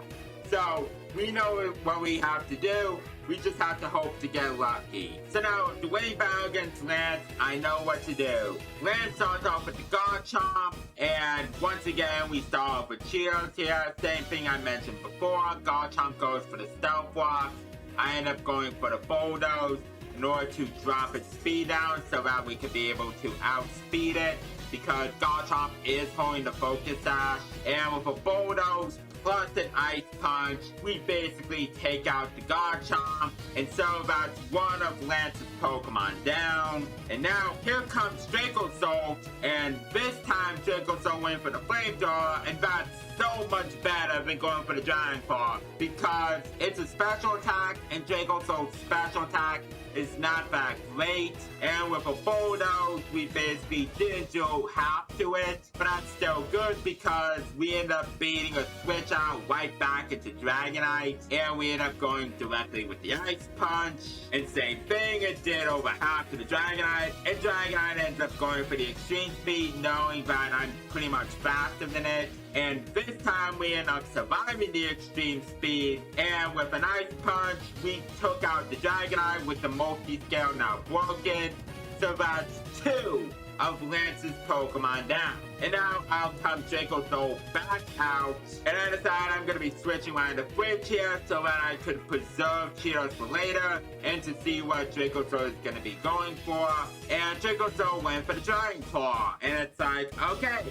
So we know what we have to do. We just have to hope to get lucky. So now, the winning battle against Lance, I know what to do. Lance starts off with the Garchomp, and once again, we start off with Cheetos here. Same thing I mentioned before. Garchomp goes for the Stealth Rock. I end up going for the Bulldoze in order to drop its speed down so that we can be able to outspeed it, because Garchomp is holding the Focus Sash. And with a Bulldoze plus an Ice Punch, we basically take out the Garchomp, and so that's one of Lance's Pokemon down. And now here comes Dracozolt, and this time Dracozolt went for the Flamethrower, and that's so much better than going for the Giant Claw, because it's a special attack, and Dracozolt's special attack is not that great. And with a Bulldoze, we basically didn't do half to it, but that's still good because we end up beating a switch out right back into Dragonite, and we end up going directly with the Ice Punch. And same thing, it did over half to the Dragonite, and Dragonite ends up going for the Extreme Speed, knowing that I'm pretty much faster than it. And this time we end up surviving the Extreme Speed, and with an Ice Punch, we took out the Dragonite with the multi-scale now broken. So that's two of Lance's Pokemon down. And now out comes Dracozolt back out, and I decide I'm going to be switching around the fridge here so that I could preserve Cheetos for later and to see what Dracozolt is going to be going for. And Dracozolt went for the Dragon Claw, and it's like, okay,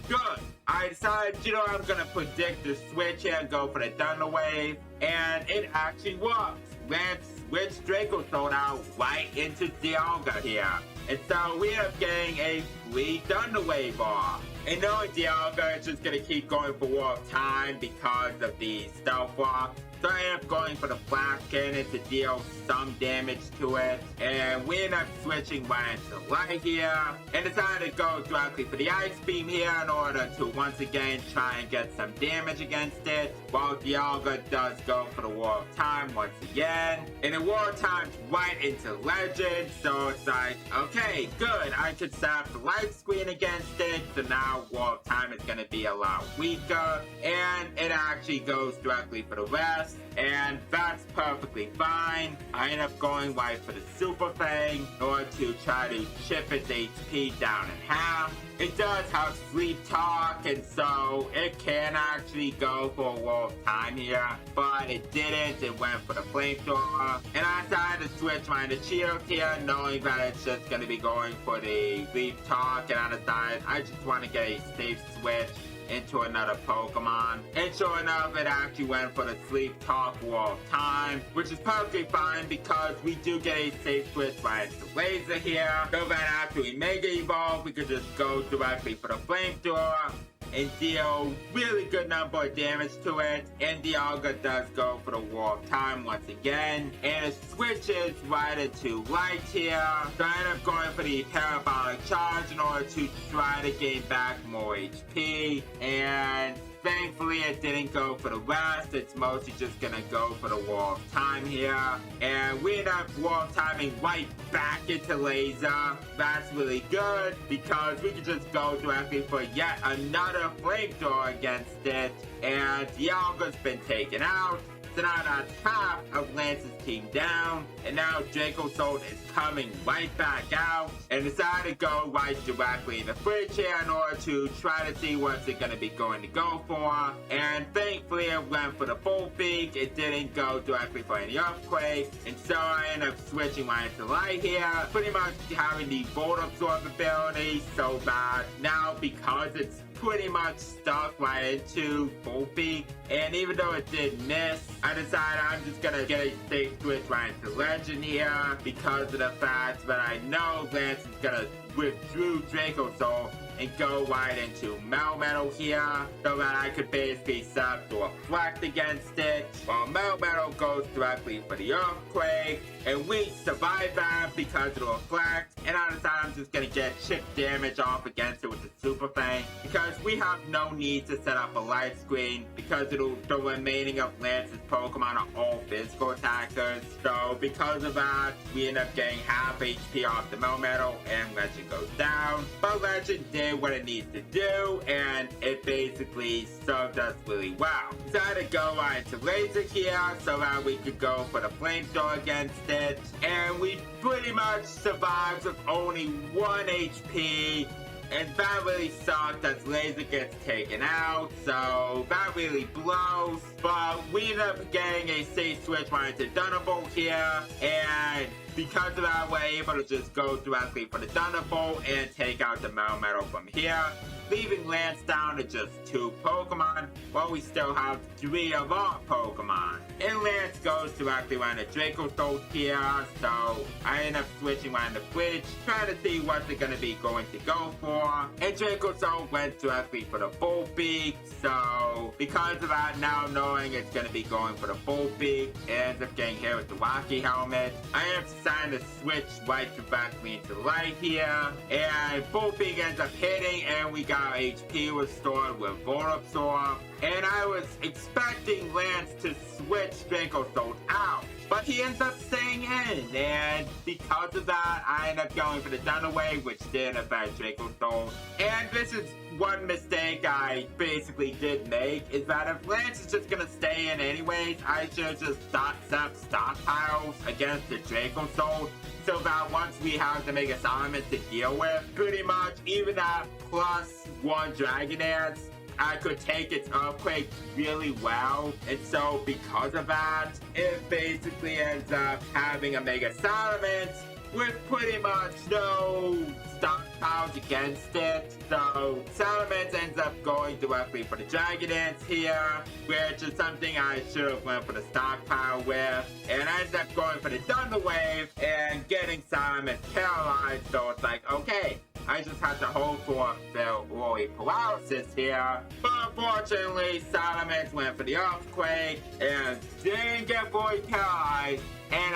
good. I decided, I'm going to predict the switch here and go for the Thunder Wave, and it actually works. Lance switched Dracozolt out right into Dialga here. And so we end up getting a free Thunder Wave off. And knowing Dialga is just going to keep going for War of Time because of the Stealth Rock. So I end up going for the Flash Cannon to deal some damage to it. And we end up switching right into Light here. And decided to go directly for the Ice Beam here in order to once again try and get some damage against it. While Dialga does go for the War of Time once again. And the War of Time's right into Legend. So it's like, okay, good. I could set up the light screen against it. So now War of Time is going to be a lot weaker. And it actually goes directly for the rest. And that's perfectly fine. I end up going right for the Super Fang in order to try to chip its HP down in half. It does have Sleep Talk, and so it can actually go for a War of Time here, but it didn't. It went for the Flamethrower, and I decided to switch mine to Cheetos here, knowing that it's just going to be going for the Sleep Talk, and I decided I just want to get a safe switch into another Pokemon. And sure enough, it actually went for the Sleep Talk War of Time, which is perfectly fine because we do get a safe switch right into Laser here. So that after we Mega Evolve, we could just go directly for the Flamethrower and deal really good number of damage to it. And Dialga does go for the War of Time once again, and it switches right into Light here. So I end up going for the Parabolic Charge in order to try to gain back more HP, and thankfully it didn't go for the rest. It's mostly just gonna go for the War of Time here. And we end up War of Timing right back into Laser. That's really good because we can just go directly for yet another Flamethrower against it. And Dialga's been taken out. So now that's half of Lance's team down, and now Dracozolt is coming right back out, and decided to go right directly in the fridge here in order to try to see what's it going to be going to go for. And thankfully it went for the Full Peak. It didn't go directly for any Earthquake, and so I end up switching right into Light here, pretty much having the Volt Absorb ability so bad now because it's pretty much stuck right into Full Peak. And even though it did miss, I decided I'm just gonna get a safe switch right into Legend here because of the fact that I know Lance is gonna withdrew Draco Soul and go right into Metal here, so that I could basically set up to reflect against it, while Metal goes directly for the Earthquake, and we survive that because it'll reflect, and on the side I'm just gonna get chip damage off against it with the Super Thing, because we have no need to set up a light screen, because the remaining of Lance's Pokemon are all physical attackers, so because of that, we end up getting half HP off the Metal, and Legend goes down, but Legend did what it needs to do, and it basically served us really well. Decided to go right into Laser here, so that we could go for the Flamethrower against it, and we pretty much survived with only 1 HP, and that really sucked as Laser gets taken out, so that really blows, but we ended up getting a safe switch right into Thunderbolt here, and because of that, we're able to just go directly for the Thunderbolt and take out the Metal from here, leaving Lance down to just 2 Pokemon, while we still have 3 of our Pokemon. And Lance goes directly around the Draco Soul here, so I end up switching around the Bridge, trying to see what they're gonna be going to go for. And Draco Soul went directly for the Bull Beak, so because of that, now knowing it's gonna be going for the Bull Beak, it ends up getting hit with the Rocky Helmet. I end up deciding to switch right directly into Light here, and Bull Beak ends up hitting, and we got HP restored with Volabsorb, and I was expecting Lance to switch Draco Soul out, but he ends up staying in, and because of that, I end up going for the Thunder Wave, which didn't affect Draco Soul. And this is one mistake I basically did make, is that if Lance is just gonna stay in anyways, I should just set up stockpiles against the Draco Soul, so that once we have to make assignments to deal with, pretty much even at +1 Dragon Dance, I could take its Earthquake really well, and so because of that, it basically ends up having a Mega Salamence with pretty much no stockpiles against it. So Salamence ends up going directly for the Dragon Dance here, which is something I should have went for the stockpile with, and I ended up going for the Thunder Wave and getting Salamence paralyzed, so it's like, okay, I just had to hope for the early paralysis here, but unfortunately, Salamence went for the Earthquake and didn't get fully paralyzed, and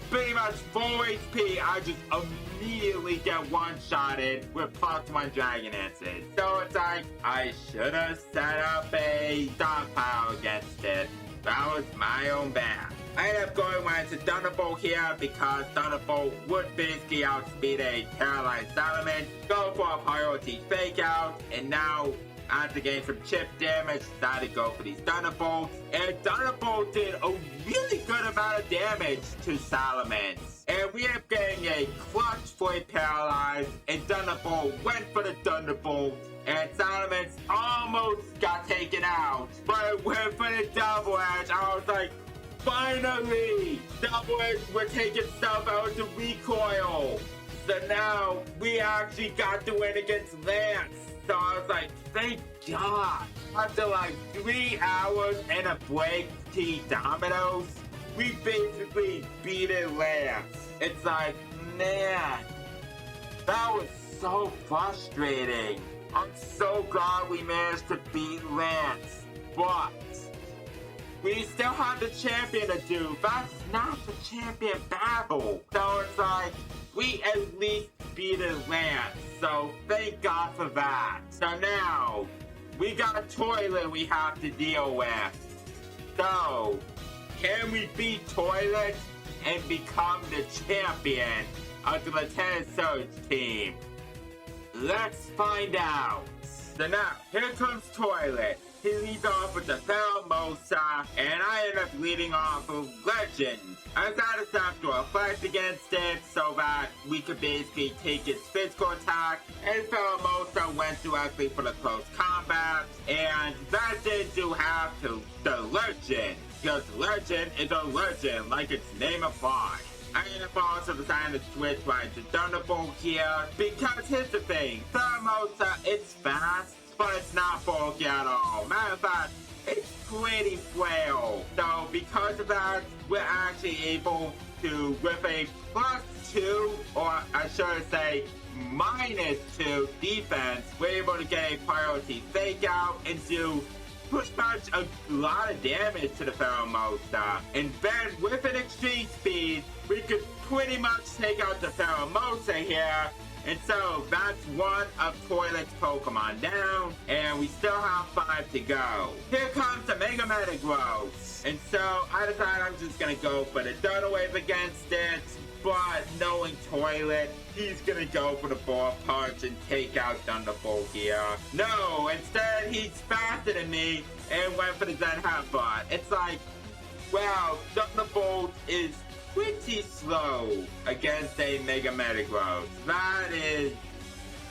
pretty much full HP, I just immediately get one-shotted with +1 Dragon Dances. So it's like, I should have set up a stockpile against it. That was my own bad. I ended up going right into Thunderbolt here because Thunderbolt would basically outspeed a paralyzed Salamence, go for a priority fake out, and now after getting some chip damage, decided to go for these Thunderbolts, and Thunderbolt did a really good amount of damage to Salamence. And we ended up getting a clutch for a paralyzed, and Thunderbolt went for the Thunderbolt, and Salamence almost got taken out, but it went for the Double Edge. I was like, finally! Double Edge would take itself out to recoil. So now we actually got to win against Lance. So I was like, thank God. After like 3 hours and a break to eat Dominoes, we basically beat Lance. It's like, man, that was so frustrating. I'm so glad we managed to beat Lance, but we still have the champion to do. That's not the champion battle. So it's like, we at least beat Lance. So thank God for that. So now, we got a Toilet we have to deal with. So, can we beat Toilet and become the champion of the Lieutenant Surge team? Let's find out. So now, here comes Toilet. He leads off with the Pheromosa, and I end up leading off with Legend. I decided to have to reflect against it so that we could basically take its physical attack, and Pheromosa went directly for the close combat, and that didn't do half to the Legend, because Legend is a legend like its name implies. I ended up also deciding to switch right to Thunderbolt here, because here's the thing, Pheromosa, it's fast, but it's not bulky at all. Matter of fact, it's pretty frail. So because of that, we're actually able to, with a +2, or I should say -2 defense, we're able to get a priority fake out and do pretty much a lot of damage to the Pheromosa. And then with an extreme speed, we could pretty much take out the Pheromosa here. And so that's one of Toilet's Pokemon down, and we still have 5 to go. Here comes the Mega Metagross. And so I decided I'm just gonna go for the Thunderwave against it, but knowing Toilet, he's gonna go for the Ball Punch and take out Thunderbolt here. No, instead he's faster than me and went for the Zen Headbutt. It's like, wow, Thunderbolt is pretty slow against a Mega Metagross. That is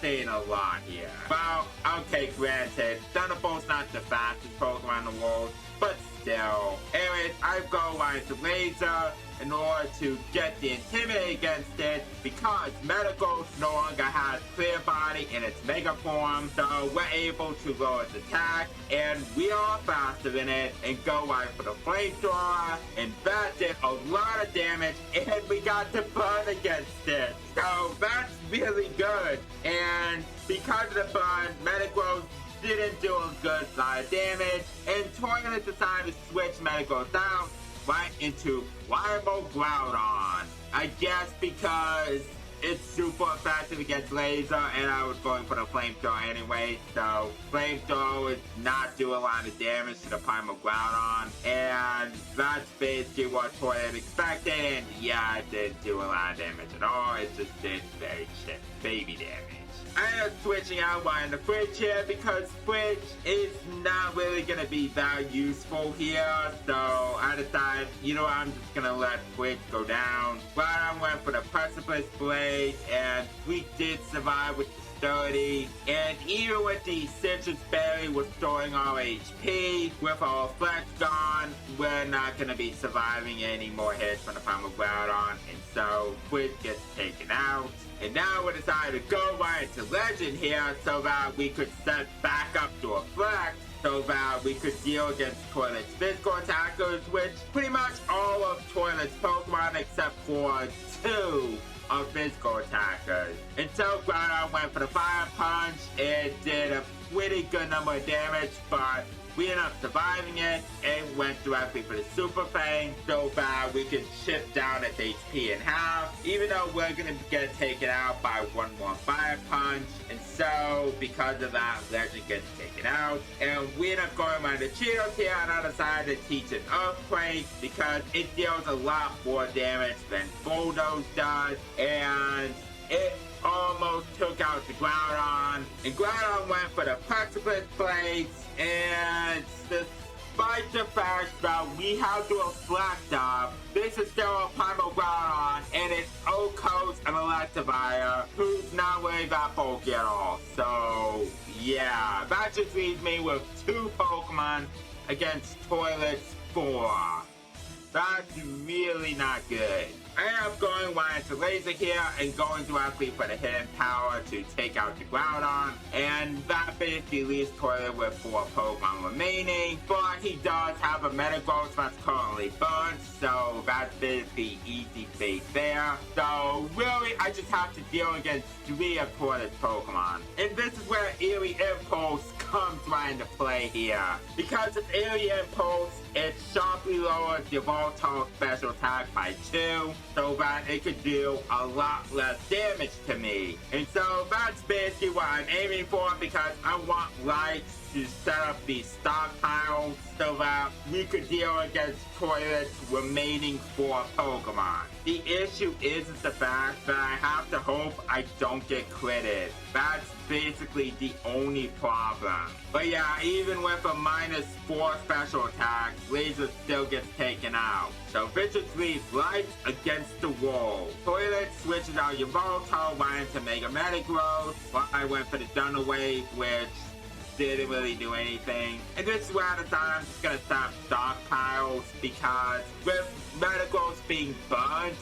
saying a lot here. Well, okay, granted, Thunderbolt's not the fastest Pokemon in the world, but still. Anyways, I go right to Laser in order to get the Intimidate against it, because Metagross no longer has Clear Body in its Mega form, so we're able to lower its attack, and we are faster than it, and go right for the Flamethrower, and that did a lot of damage, and we got to burn against it. So that's really good, and because of the burn, Metagross didn't do a good side of damage, and Toilet decided to switch Metagross out right into Primal Groudon. I guess because it's super effective against Laser, and I was going for the Flamethrower anyway, so Flamethrower is not doing a lot of damage to the Primal Groudon, and that's basically what Toilet expected, and yeah, it didn't do a lot of damage at all, it just did very shit baby damage. I am switching out one in the Fridge here because Fridge is not really going to be that useful here. So I decided, you know what, I'm just going to let Fridge go down. But I went for the Precipice Blade, and we did survive with the Sturdy. And even with the Citrus Berry restoring our HP, with our Flex gone, we're not going to be surviving any more hits from the Primal Groudon. And so Fridge gets taken out. And now we decided to go right into Legend here so that we could set back up to a Flex, so that we could deal against Toilet's physical attackers, which pretty much all of Toilet's Pokemon except for 2 are physical attackers. And so Groudon went for the Fire Punch. It did a pretty good number of damage, but we ended up surviving it and went directly for the Super Fang so that we could chip down its HP in half, even though we're going to get taken out by one more Fire Punch. And so, because of that, Legend gets taken out. And we end up going around the Cheetos here, and I decided to teach an Earthquake because it deals a lot more damage than Bulldoze does. And it almost took out the Groudon, and Groudon went for the Precipice Blades, and despite the fact that we have to reflect up, this is still a Primal Groudon, and it's O-Coast and Electivire, who's not really that bulky at all. So yeah, that just leaves me with 2 Pokemon against Toilet's 4. That's really not good. I end up going right into Laser here and going directly for the Hidden Power to take out the Groudon, and that basically leaves Toilet with 4 Pokemon remaining, but he does have a Metagross that's currently burned, so that's basically easy fate there. So really, I just have to deal against 3 of Toilet's Pokemon, and this is where Eerie Impulse comes right into play here. Because of Eerie Impulse, it sharply lowers the Voltorb special attack by 2, so that it could do a lot less damage to me. And so that's basically what I'm aiming for, because I want Lights to set up these stockpiles so that we could deal against Toilet's remaining 4 Pokemon. The issue is the fact that I have to hope I don't get critted. That's basically the only problem. But yeah, even with a -4 special attack, Laser still gets taken out. So viciously Lights against the wall. Toilet switches out your Voltorb right into Mega Metagross. I went for the Thunder Wave, which didn't really do anything. And this is where I decided I'm just gonna stop stockpiles, because with Metagross being burnt,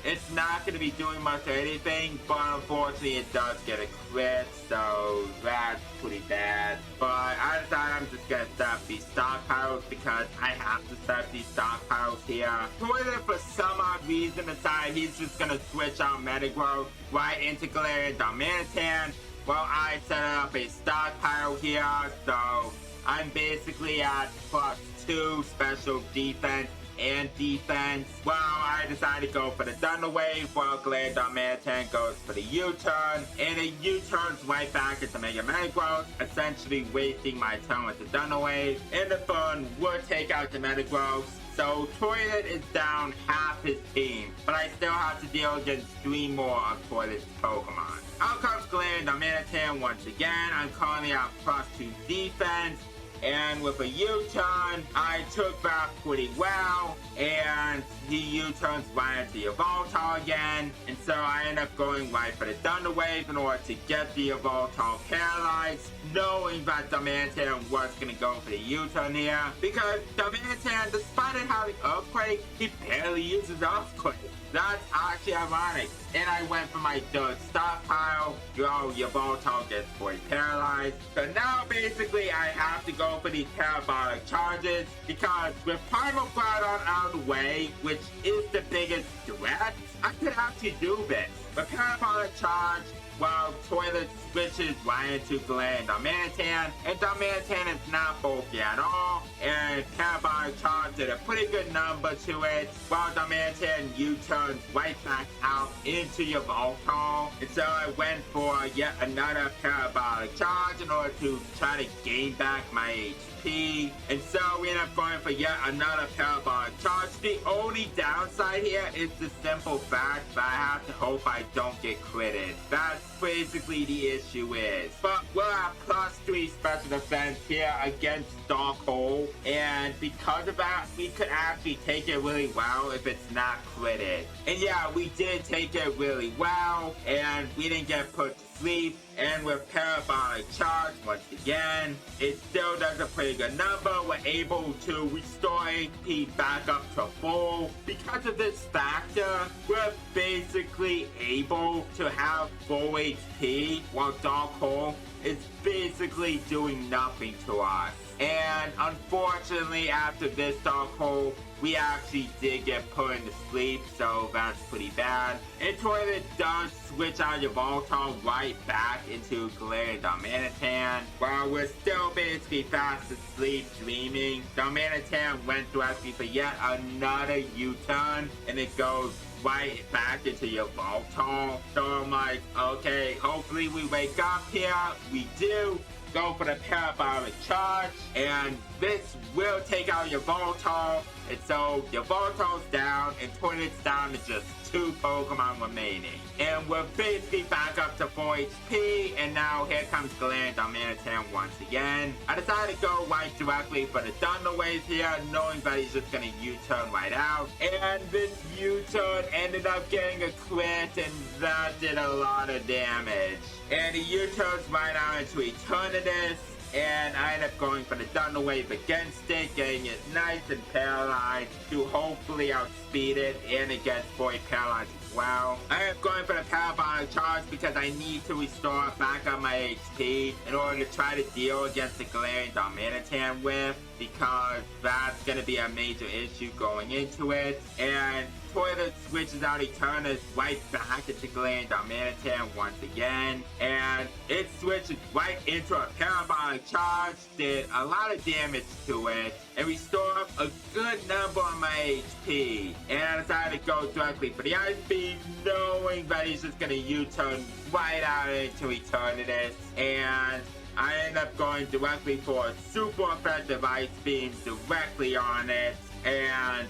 it's not going to be doing much of anything, but unfortunately it does get a crit, so that's pretty bad. But I decided I'm just going to set up these stockpiles because I have to set up these stockpiles here. Toilet, for some odd reason, decided he's just going to switch out Metagross right into Galarian Darmanitan. Well, I set up a stockpile here, so I'm basically at +2 special defense and defense. Well, I decided to go for the Thunder Wave while Galarian Darmanitan goes for the U-turn, and it U-turns right back into Mega Metagross, essentially wasting my turn with the Thunder Wave. And the fun would take out the Metagross. So Toilet is down half his team, but I still have to deal against 3 more of Toilet's Pokemon. Out comes Galarian Darmanitan once again. I'm currently at +2 defense. And with a U-turn, I took back pretty well, and he U-turns right into Yveltal again, and so I end up going right for the Thunder Wave in order to get the Yveltal paralyzed, knowing that Darmanitan was going to go for the U-turn here, because Darmanitan, despite it having Earthquake, he barely uses Earthquake. That's actually ironic. And I went for my third stockpile. Yveltal gets fully paralyzed. So now basically I have to go for these parabolic charges because with Primal Groudon out of the way, which is the biggest threat, I could actually do this. With parabolic charge, while Toilet switches right into Galarian Darmanitan, and Darmanitan is not bulky at all, and Parabolic Charge did a pretty good number to it, while Darmanitan U-turns right back out into Yveltal, and so I went for yet another Parabolic Charge in order to try to gain back my HP, and so we end up going for yet another Parabolic Charge. The only downside here is the simple fact that I have to hope I don't get critted. That's basically the issue is. But we're at +3 special defense here against Dark Hole, and because of that, we could actually take it really well if it's not critted. And yeah, we did take it really well, and we didn't get put to sleep. And with Parabolic Charge, once again, it still does a pretty good number. We're able to restore HP back up to full. Because of this factor, we're basically able to have full HP, while Dark Hole is basically doing nothing to us. And unfortunately, after this Dark Hole, we actually did get put into sleep, so that's pretty bad. And Toilet does switch out Yveltal right back into Galarian Darmanitan. While we're still basically fast asleep dreaming, Darmanitan went directly for yet another U-turn, and it goes right back into Yveltal. So I'm like, okay, hopefully we wake up here. We do. Go for the Parabolic Charge, and this will take out Yveltal, and so Yveltal's down, and Toilet's down to just 2 Pokemon remaining. And we're basically back up to 4 HP, and now here comes Galarian Darmanitan once again. I decided to go right directly for the Thunder Wave here, knowing that he's just gonna U-turn right out. And this U-turn ended up getting a crit, and that did a lot of damage. And he U-turns right out into Eternatus, and I end up going for the Thunder Wave against it, getting it nice and paralyzed to hopefully outspeed it, and it gets fully paralyzed as well. I am going for the Parabolic Charge because I need to restore back on my HP in order to try to deal against the Galarian Darmanitan with, because that's going to be a major issue going into it. And Toilet switches out Eternatus right back into Galarian Darmanitan once again, and it switches right into a Parabolic Charge, did a lot of damage to it, and restored a good number on my HP. And I decided to go directly for the Ice Beam, knowing that he's just going to U-turn right out into Eternatus, and I end up going directly for a super effective Ice Beam directly on it, and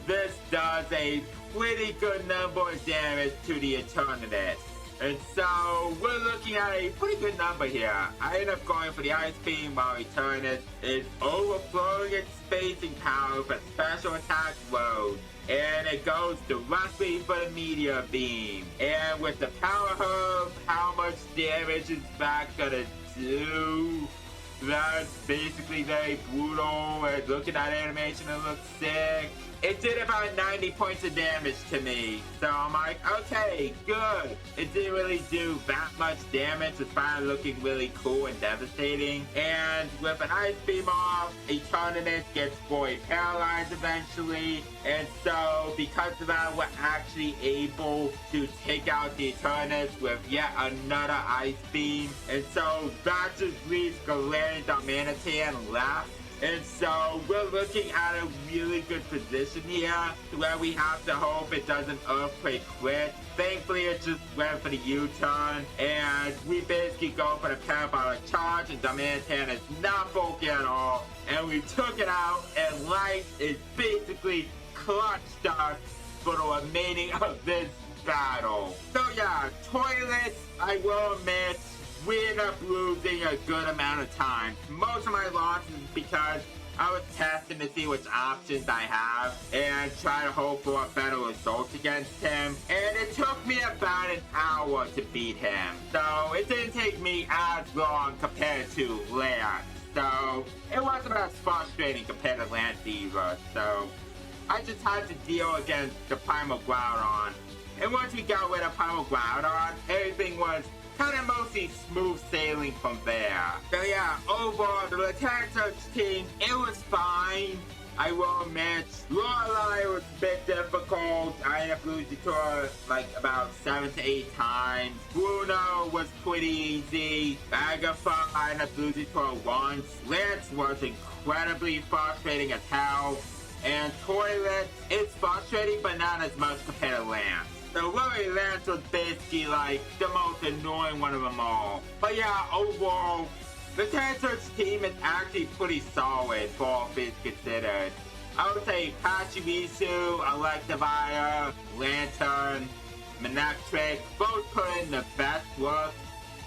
this does a pretty good number of damage to the Eternatus. And so we're looking at a pretty good number here. I end up going for the Ice Beam while Eternatus is overflowing its spacing power for special attack load. And it goes directly for the Meteor Beam. And with the Power Herb, how much damage is that gonna do? That's basically very brutal. And looking at animation, it looks sick. it did about 90 points of damage to me. So I'm like, okay, good. It didn't really do that much damage despite looking really cool and devastating. And with an ice beam off, Eternus gets fully paralyzed eventually. And so because of that, we're actually able to take out the Eternus with yet another ice beam. And so that just leaves Galarian Darmanitan left. And so we're looking at a really good position here where we have to hope it doesn't Earthquake crit. Thankfully, it just went for the U-turn, and we basically go for the Parabolic Charge, and Darmanitan is not bulky at all, and we took it out, and Light is basically clutched us for the remaining of this battle. So yeah, Toilets, I will admit, we ended up losing a good amount of time. Most of my losses is because I was testing to see which options I have and try to hope for better results against him. And it took me about an hour to beat him. So it didn't take me as long compared to Lance. So it wasn't as frustrating compared to Lance either. So I just had to deal against the Primal Groudon. And once we got rid of Primal Groudon, everything was kind of mostly smooth sailing from there. So yeah, overall, the attack search team, it was fine. I will admit, Lorelei was a bit difficult. I ended up losing to her like about 7 to 8 times. Bruno was pretty easy. Vagabond, I ended up losing to her once. Lance was incredibly frustrating as hell. And Toilet, it's frustrating, but not as much compared to Lance. So really, Lance was basically like the most annoying one of them all. But yeah, overall, the Tansearch team is actually pretty solid for all things considered. I would say Pachirisu, Electivire, Lantern, Manectric both put in the best work.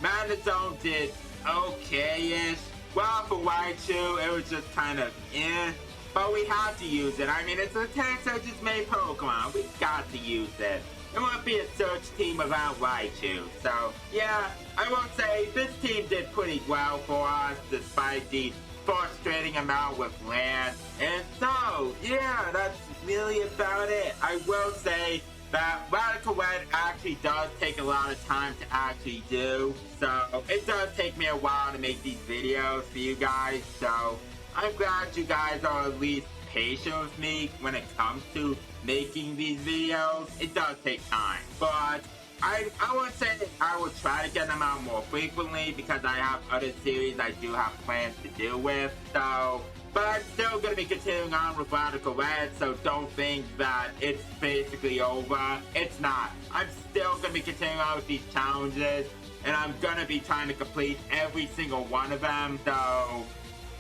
Manazone did okay-ish. Well, for Raichu, it was just kind of eh. But we have to use it. I mean, it's a Tansearch's main Pokemon. We got to use it. It won't be a search team without Raichu. So, yeah, I will say this team did pretty well for us despite the frustrating amount with Lance. And so, yeah, that's really about it. I will say that Radical Red actually does take a lot of time to actually do. So, it does take me a while to make these videos for you guys. So, I'm glad you guys are at least patient with me when it comes to making these videos. It does take time, but I would say I will try to get them out more frequently because I have other series I do have plans to deal with. So, but I'm still going to be continuing on with Radical Red, so don't think that it's basically over. It's not. I'm still going to be continuing on with these challenges, and I'm going to be trying to complete every single one of them. So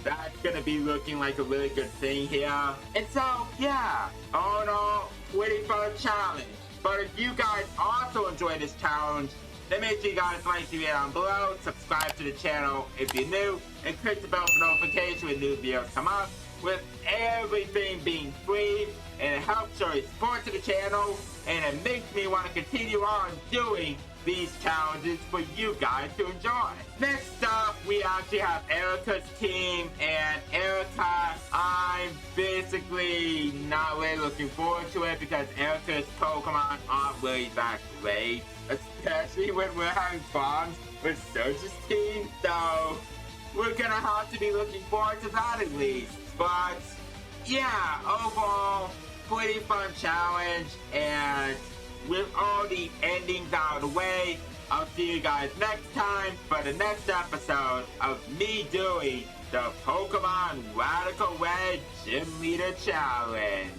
that's gonna be looking like a really good thing here. And so, yeah, all in all, pretty fun challenge. But if you guys also enjoy this challenge, then make sure you guys like the video down below, subscribe to the channel if you're new, and click the bell for notification when new videos come up. With everything being free, and it helps show support to the channel, and it makes me want to continue on doing these challenges for you guys to enjoy. Next up, we actually have Erica's team, and Erica, I'm basically not really looking forward to it because Erica's Pokemon aren't really that great, especially when we're having bombs with Surge's team, so we're gonna have to be looking forward to that at least. But yeah, overall, pretty fun challenge, and with all the endings out of the way, I'll see you guys next time for the next episode of me doing the Pokemon Radical Red Gym Leader Challenge.